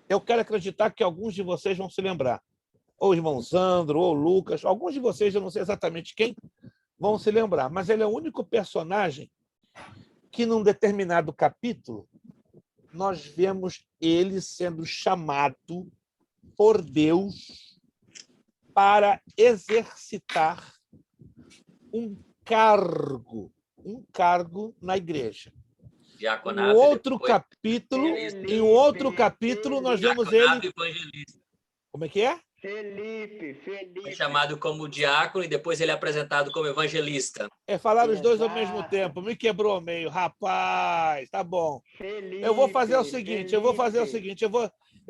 Eu quero acreditar que alguns de vocês vão se lembrar. Ou o irmão Sandro, ou o Lucas, alguns de vocês, eu não sei exatamente quem, vão se lembrar. Mas ele é o único personagem que, num determinado capítulo, nós vemos ele sendo chamado por Deus para exercitar um cargo na igreja. Diaconato. Em outro capítulo, nós vemos ele... Evangelista. Como é que é? Felipe. Foi chamado como diácono e depois ele é apresentado como evangelista. Falaram os dois ao mesmo tempo. Me quebrou ao meio. Rapaz, tá bom. Felipe, Eu vou fazer o seguinte, eu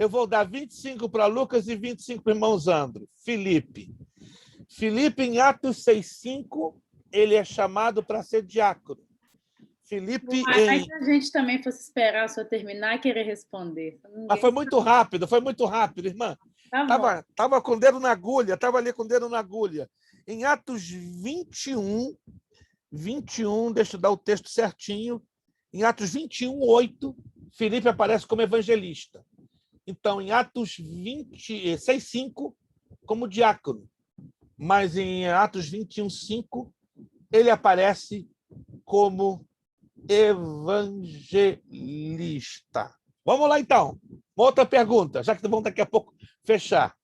vou dar 25 para Lucas e 25 para o irmão Zandro. Felipe, em Atos 6:5, ele é chamado para ser diácono. Felipe... Mas se a gente também fosse esperar o senhor terminar e querer responder. Mas foi muito rápido, irmã. Estava com o dedo na agulha, estava ali com o dedo na agulha. Em Atos 21, deixa eu dar o texto certinho, em Atos 21:8, Felipe aparece como evangelista. Então, em Atos 6:5, como diácono. Mas em Atos 21:5, ele aparece como evangelista. Vamos lá, então. Uma outra pergunta, já que vamos daqui a pouco fechar.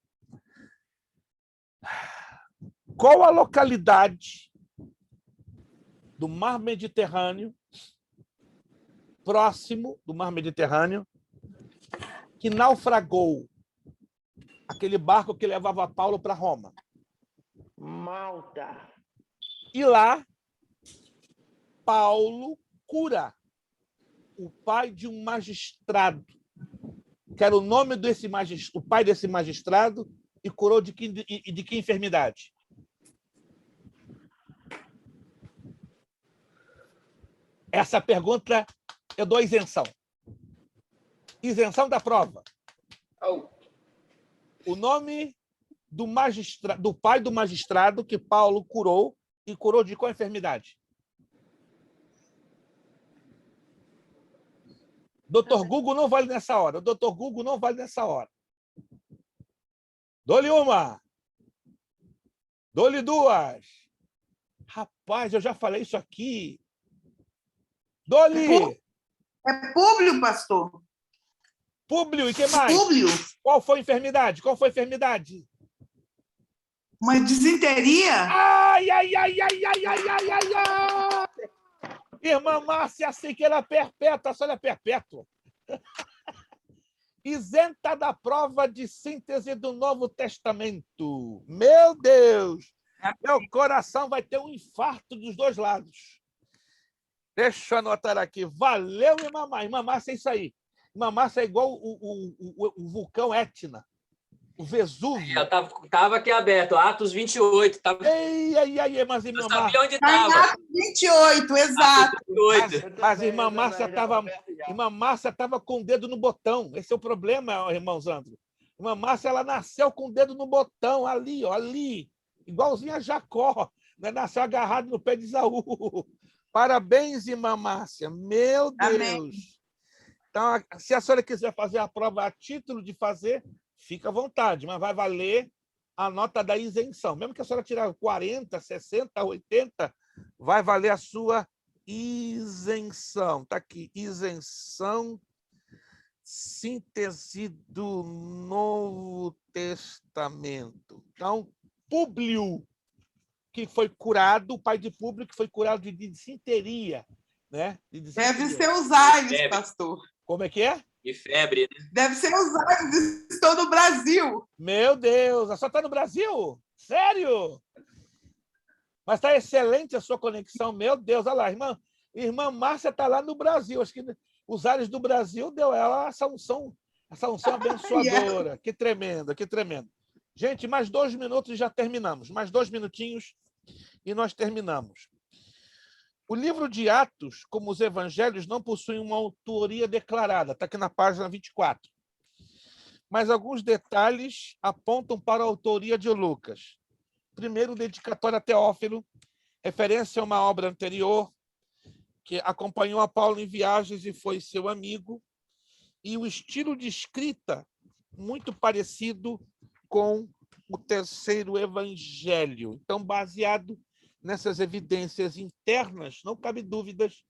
Qual a localidade do Mar Mediterrâneo, próximo do Mar Mediterrâneo, que naufragou aquele barco que levava Paulo para Roma? Malta. E lá, Paulo cura o pai de um magistrado, que era o nome desse o pai desse magistrado, e curou de que enfermidade? Essa pergunta eu dou isenção. Isenção da prova. O nome do pai do magistrado que Paulo curou, e curou de qual enfermidade? Doutor Google não vale nessa hora. O doutor Google não vale nessa hora. Dou-lhe uma. Dou-lhe duas. Rapaz, eu já falei isso aqui. Dou-lhe. É Públio, pastor. Públio, e que mais? Públio. Qual foi a enfermidade? Qual foi a enfermidade? Uma disenteria? Ai, ai, ai, ai, ai, ai, ai, ai, ai. Irmã Márcia Siqueira Perpétua, a senhora é perpétua. Isenta da prova de síntese do Novo Testamento. Meu Deus! Meu coração vai ter um infarto dos dois lados. Deixa eu anotar aqui. Valeu, irmã Márcia. Irmã Márcia é isso aí. Irmã Márcia é igual o vulcão Etna. O Vesúvio. Eu estava aqui aberto, Atos 28. Tava... Ei, mas irmã Márcia... Eu sabia onde Está em estava. Atos 28, exato. Mas irmã Márcia estava com o dedo no botão. Esse é o problema, irmão Zandro. Irmã Márcia, ela nasceu com o dedo no botão, ali, ó, ali. Igualzinho a Jacó. Né? Nasceu agarrado no pé de Esaú. Parabéns, irmã Márcia. Meu Deus. Amém. Então, se a senhora quiser fazer a prova a título de fazer, fica à vontade, mas vai valer a nota da isenção. Mesmo que a senhora tirar 40, 60, 80, vai valer a sua isenção. Está aqui, isenção, síntese do Novo Testamento. Então, Públio, que foi curado, o pai de Públio, que foi curado de disenteria. Né? Deve ser os Aires, pastor. Como é que é? De febre, né? Deve ser os Aires, estou no Brasil. Meu Deus, a senhora está no Brasil? Sério? Mas está excelente a sua conexão, meu Deus. Olha lá, irmã Márcia está lá no Brasil. Acho que os Aires do Brasil deu ela essa unção abençoadora. Que tremendo, que tremendo. Gente, mais 2 minutos e já terminamos. Mais 2 minutinhos e nós terminamos. O livro de Atos, como os evangelhos, não possui uma autoria declarada. Está aqui na página 24. Mas alguns detalhes apontam para a autoria de Lucas. Primeiro, dedicatória a Teófilo, referência a uma obra anterior, que acompanhou a Paulo em viagens e foi seu amigo, e o estilo de escrita muito parecido com o terceiro evangelho. Então, baseado nessas evidências internas, não cabe dúvidas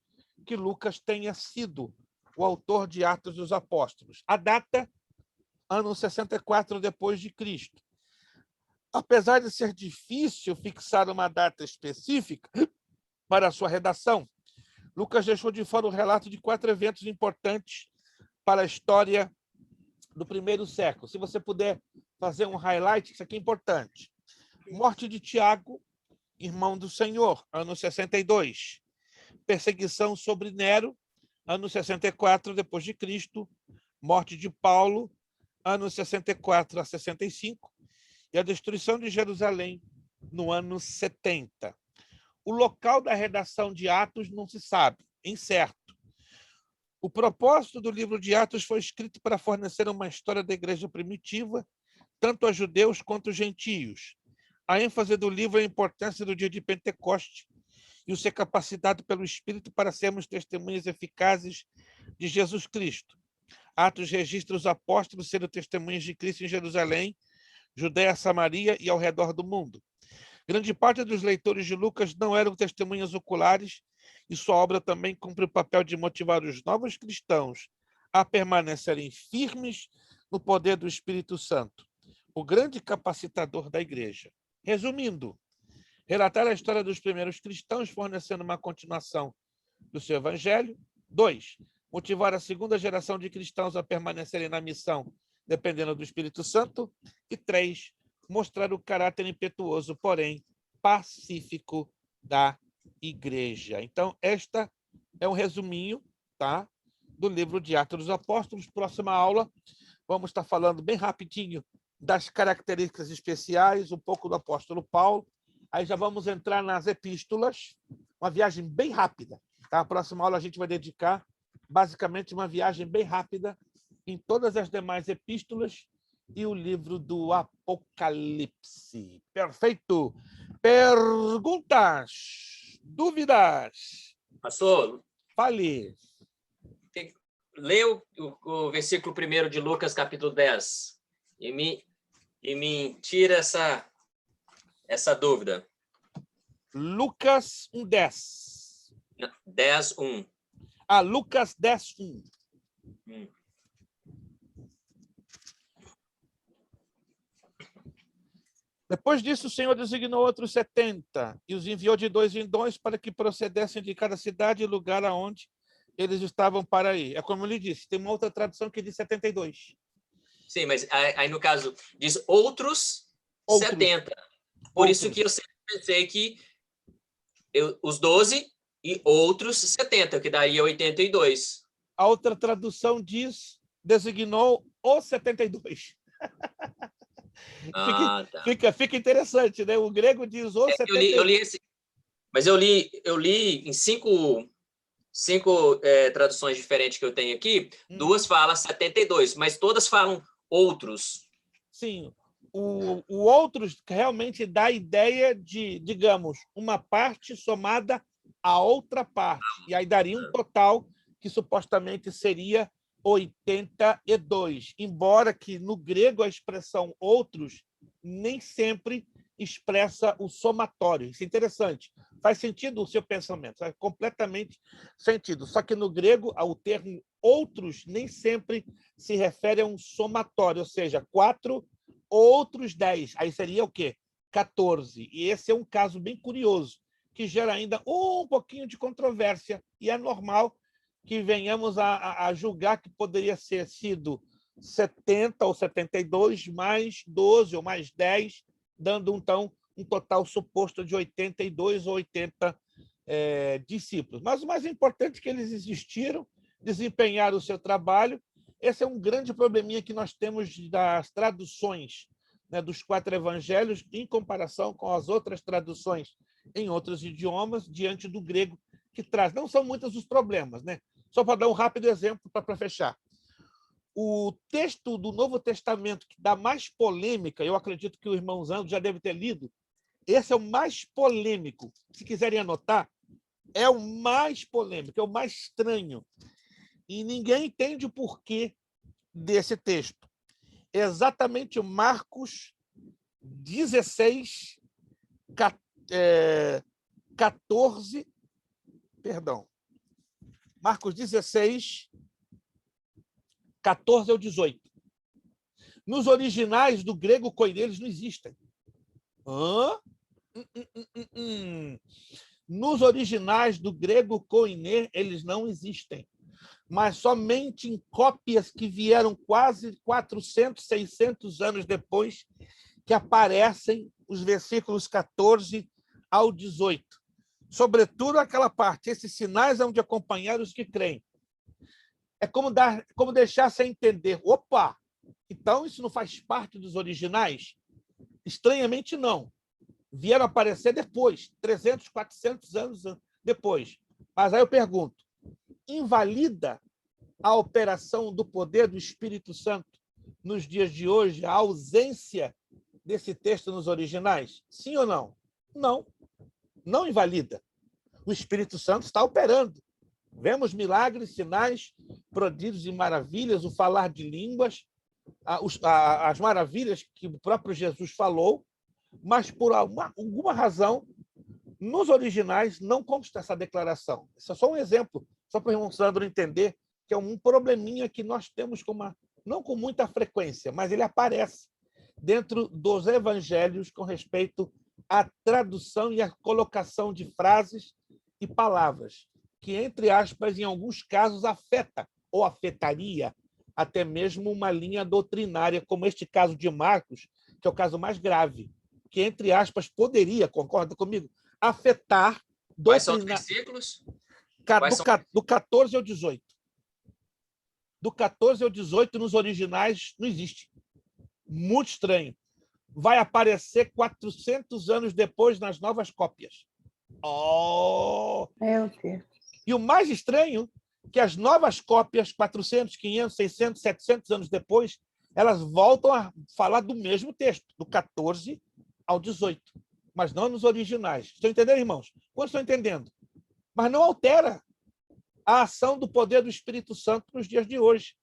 que Lucas tenha sido o autor de Atos dos Apóstolos. A data, ano 64 depois de Cristo. Apesar de ser difícil fixar uma data específica para a sua redação, Lucas deixou de fora o relato de 4 eventos importantes para a história do primeiro século. Se você puder fazer um highlight, isso aqui é importante. Morte de Tiago, irmão do Senhor, ano 62. Perseguição sobre Nero, ano 64 depois de Cristo. Morte de Paulo, ano 64 a 65. E a destruição de Jerusalém, no ano 70. O local da redação de Atos não se sabe, incerto. O propósito do livro de Atos foi escrito para fornecer uma história da igreja primitiva, tanto a judeus quanto a gentios. A ênfase do livro é a importância do dia de Pentecoste e o ser capacitado pelo Espírito para sermos testemunhas eficazes de Jesus Cristo. Atos registra os apóstolos sendo testemunhas de Cristo em Jerusalém, Judéia, Samaria e ao redor do mundo. Grande parte dos leitores de Lucas não eram testemunhas oculares e sua obra também cumpre o papel de motivar os novos cristãos a permanecerem firmes no poder do Espírito Santo, o grande capacitador da igreja. Resumindo, relatar a história dos primeiros cristãos, fornecendo uma continuação do seu evangelho. 2, motivar a segunda geração de cristãos a permanecerem na missão, dependendo do Espírito Santo. E 3, mostrar o caráter impetuoso, porém pacífico da igreja. Então, esta é um resuminho, tá? do livro de Atos dos Apóstolos. Próxima aula, vamos estar falando bem rapidinho das características especiais, um pouco do apóstolo Paulo. Aí já vamos entrar nas epístolas, uma viagem bem rápida. Tá? A próxima aula a gente vai dedicar, basicamente, uma viagem bem rápida em todas as demais epístolas e o livro do Apocalipse. Perfeito. Perguntas? Dúvidas? Pastor, Fale. lê o versículo 1 de Lucas, capítulo 10, e me tira essa dúvida. Lucas 1:10. 10:1. Lucas 10:1. Depois disso, o Senhor designou outros 70 e os enviou de 2 em 2 para que procedessem de cada cidade e lugar aonde eles estavam para ir. É como eu lhe disse, tem uma outra tradução que diz 72. Sim, mas aí no caso diz outros 70. Por isso que eu sempre pensei que os 12 e outros 70, que daria 82. A outra tradução diz, designou os 72. Tá. Fica interessante, né? O grego diz os 72. Mas eu li em cinco traduções diferentes que eu tenho aqui, 2 falam 72, mas todas falam outros. Sim, o outros realmente dá a ideia de, digamos, uma parte somada a outra parte. E aí daria um total que supostamente seria 82. Embora que no grego a expressão outros nem sempre expressa o somatório. Isso é interessante. Faz sentido o seu pensamento, faz completamente sentido. Só que no grego, o termo outros nem sempre se refere a um somatório, ou seja, 4 outros 10. Aí seria o quê? 14. E esse é um caso bem curioso, que gera ainda um pouquinho de controvérsia, e é normal que venhamos a julgar que poderia ter sido 70 ou 72, mais 12 ou mais 10, dando, então, um total suposto de 82 ou 80 discípulos. Mas o mais importante é que eles existiram, desempenharam o seu trabalho. Esse é um grande probleminha que nós temos das traduções, né, dos 4 evangelhos, em comparação com as outras traduções em outros idiomas, diante do grego, que traz. Não são muitos os problemas, né? Só para dar um rápido exemplo para fechar. O texto do Novo Testamento que dá mais polêmica, eu acredito que o irmão Zando já deve ter lido, esse é o mais polêmico. Se quiserem anotar, é o mais polêmico, é o mais estranho. E ninguém entende o porquê desse texto. É exatamente o Marcos 16, 14, perdão. Marcos 16, 14 ao 18. Nos originais do grego koiné, eles não existem. Nos originais do grego koiné, eles não existem. Mas somente em cópias que vieram quase 400, 600 anos depois, que aparecem os versículos 14 ao 18. Sobretudo aquela parte, esses sinais hão de acompanhar os que creem. É como deixar sem entender. Opa! Então isso não faz parte dos originais? Estranhamente, não. Vieram aparecer depois, 300, 400 anos depois. Mas aí eu pergunto, invalida a operação do poder do Espírito Santo nos dias de hoje, a ausência desse texto nos originais? Sim ou não? Não. Não invalida. O Espírito Santo está operando. Vemos milagres, sinais, prodígios e maravilhas, o falar de línguas, as maravilhas que o próprio Jesus falou, mas por alguma razão, nos originais não consta essa declaração. Isso é só um exemplo, só para o irmão Sandro entender que é um probleminha que nós temos não com muita frequência, mas ele aparece dentro dos evangelhos com respeito à tradução e à colocação de frases e palavras, que, entre aspas, em alguns casos, afeta ou afetaria até mesmo uma linha doutrinária, como este caso de Marcos, que é o caso mais grave, que, entre aspas, poderia, concorda comigo, afetar... Quais são os versículos? Do 14 ao 18. do 14 ao 18 nos originais não existe. Muito estranho. Vai aparecer 400 anos depois nas novas cópias. Oh! Meu Deus. E o mais estranho é que as novas cópias, 400, 500, 600, 700 anos depois, elas voltam a falar do mesmo texto, do 14 ao 18, mas não nos originais. Estão entendendo, irmãos? Quantos estão entendendo? Mas não altera a ação do poder do Espírito Santo nos dias de hoje.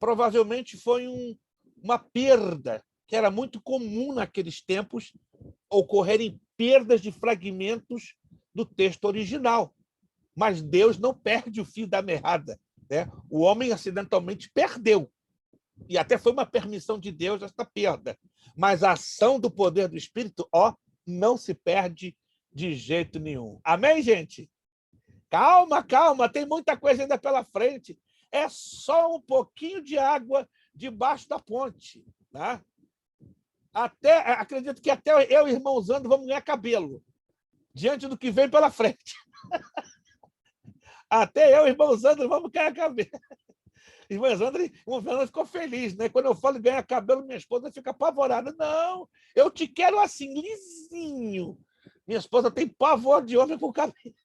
Provavelmente foi uma perda, que era muito comum naqueles tempos, ocorrerem perdas de fragmentos do texto original. Mas Deus não perde o fio da meada, né? O homem acidentalmente perdeu. E até foi uma permissão de Deus esta perda. Mas a ação do poder do Espírito, não se perde de jeito nenhum. Amém, gente? Calma, calma, tem muita coisa ainda pela frente. É só um pouquinho de água debaixo da ponte, tá? Acredito que até eu e o irmão Zandro vamos ganhar cabelo diante do que vem pela frente. Até eu e o irmão Zandro vamos ganhar cabelo. Irmã Zandra ficou feliz, né? Quando eu falo ganhar cabelo, minha esposa fica apavorada. Não, eu te quero assim, lisinho. Minha esposa tem pavor de homem com cabelo.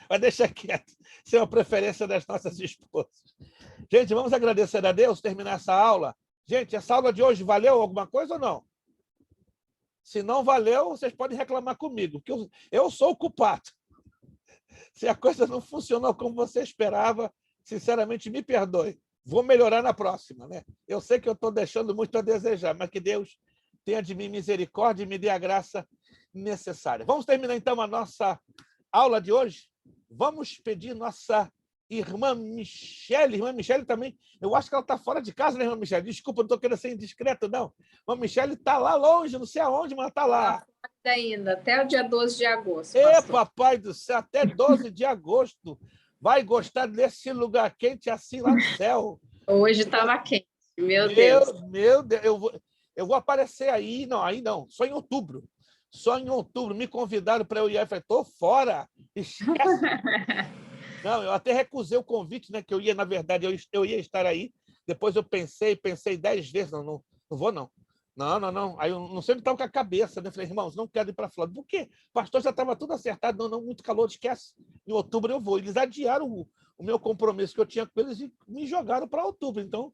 Mas deixa quieto. Isso é uma preferência das nossas esposas. Gente, vamos agradecer a Deus, terminar essa aula. Gente, essa aula de hoje valeu alguma coisa ou não? Se não valeu, vocês podem reclamar comigo, porque eu sou o culpado. Se a coisa não funcionou como você esperava, sinceramente, me perdoe. Vou melhorar na próxima, né? Eu sei que eu estou deixando muito a desejar, mas que Deus tenha de mim misericórdia e me dê a graça necessária. Vamos terminar, então, a nossa aula de hoje? Vamos pedir nossa irmã Michele. Irmã Michele também, eu acho que ela está fora de casa, né, irmã Michele? Desculpa, não estou querendo ser indiscreto, não. Irmã Michele está lá longe, não sei aonde, mas está lá. Ainda, até o dia 12 de agosto. Papai do céu, até 12 de agosto. Vai gostar desse lugar quente assim lá no céu. Hoje estava quente, meu Deus. Meu Deus, eu vou aparecer aí não, só em outubro. Só em outubro me convidaram para eu ir, eu falei, estou fora, esquece. Não, eu até recusei o convite, né, que eu ia, na verdade, eu ia estar aí. Depois eu pensei 10 vezes, não vou não. Não. Aí eu não sei onde estava com a cabeça, né? Falei, irmãos, não quero ir para a Flórida. Por quê? O pastor já estava tudo acertado. Não, muito calor, esquece. Em outubro eu vou. Eles adiaram o meu compromisso que eu tinha com eles e me jogaram para outubro. Então,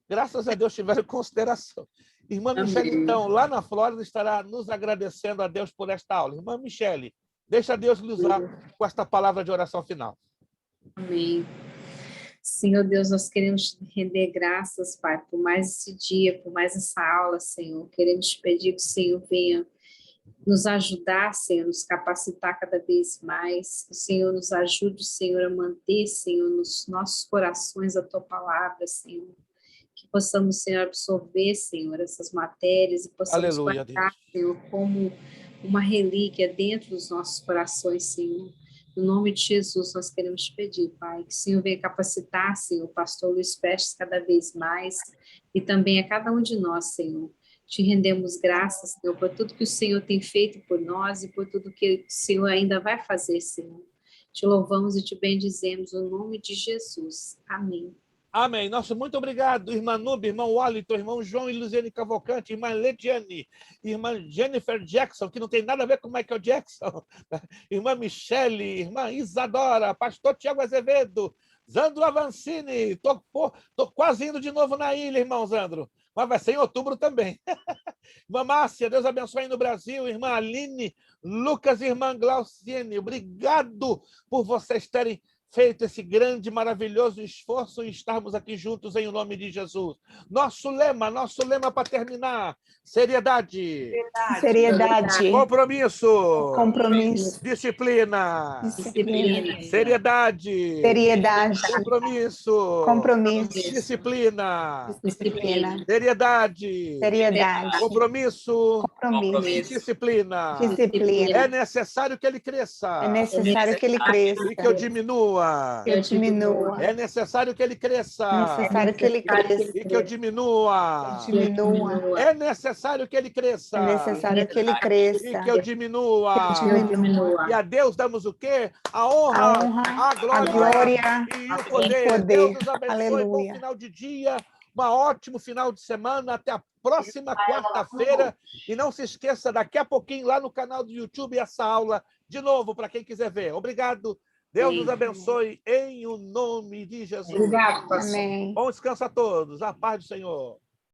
graças a Deus, tiveram consideração. Irmã Michele, então, lá na Flórida, estará nos agradecendo a Deus por esta aula. Irmã Michele, deixa Deus lhe usar com esta palavra de oração final. Amém. Senhor Deus, nós queremos te render graças, Pai, por mais esse dia, por mais essa aula, Senhor. Queremos te pedir que o Senhor venha nos ajudar, Senhor, nos capacitar cada vez mais. Que o Senhor nos ajude, Senhor, a manter, Senhor, nos nossos corações a tua palavra, Senhor. Que possamos, Senhor, absorver, Senhor, essas matérias e possamos guardar, Senhor, como uma relíquia dentro dos nossos corações, Senhor. No nome de Jesus, nós queremos te pedir, Pai, que o Senhor venha capacitar, Senhor, o pastor Luiz Prestes cada vez mais e também a cada um de nós, Senhor. Te rendemos graças, Senhor, por tudo que o Senhor tem feito por nós e por tudo que o Senhor ainda vai fazer, Senhor. Te louvamos e te bendizemos no nome de Jesus. Amém. Amém. Nosso muito obrigado, irmã Nube, irmão Wallington, irmão João e Luziane Cavalcante, irmã Lediane, irmã Jennifer Jackson, que não tem nada a ver com o Michael Jackson, irmã Michele, irmã Isadora, pastor Tiago Azevedo, Zandro Avancini, tô quase indo de novo na ilha, irmão Zandro, mas vai ser em outubro também. Irmã Márcia, Deus abençoe aí no Brasil, irmã Aline, Lucas e irmã Glauciene, obrigado por vocês terem feito esse grande, maravilhoso esforço e estarmos aqui juntos em nome de Jesus. Nosso lema para terminar, seriedade. Compromisso. Disciplina. Seriedade. Compromisso. Disciplina. Seriedade. Compromisso. Disciplina. É necessário que ele cresça. E que eu diminua. diminua. Eu diminua. É necessário que ele cresça. É necessário que ele cresça. E que eu diminua. Diminua. É necessário que ele cresça. É necessário que ele cresça. E que eu diminua. Que eu diminua. E a Deus damos o quê? A honra, a glória e o poder. Deus nos abençoe. Bom final de dia. Um ótimo final de semana. Até a próxima quarta-feira. E não se esqueça, daqui a pouquinho, lá no canal do YouTube, essa aula de novo, para quem quiser ver. Obrigado. Deus nos abençoe em o nome de Jesus. Obrigado, pastor. Amém. Bom descanso a todos. A paz do Senhor.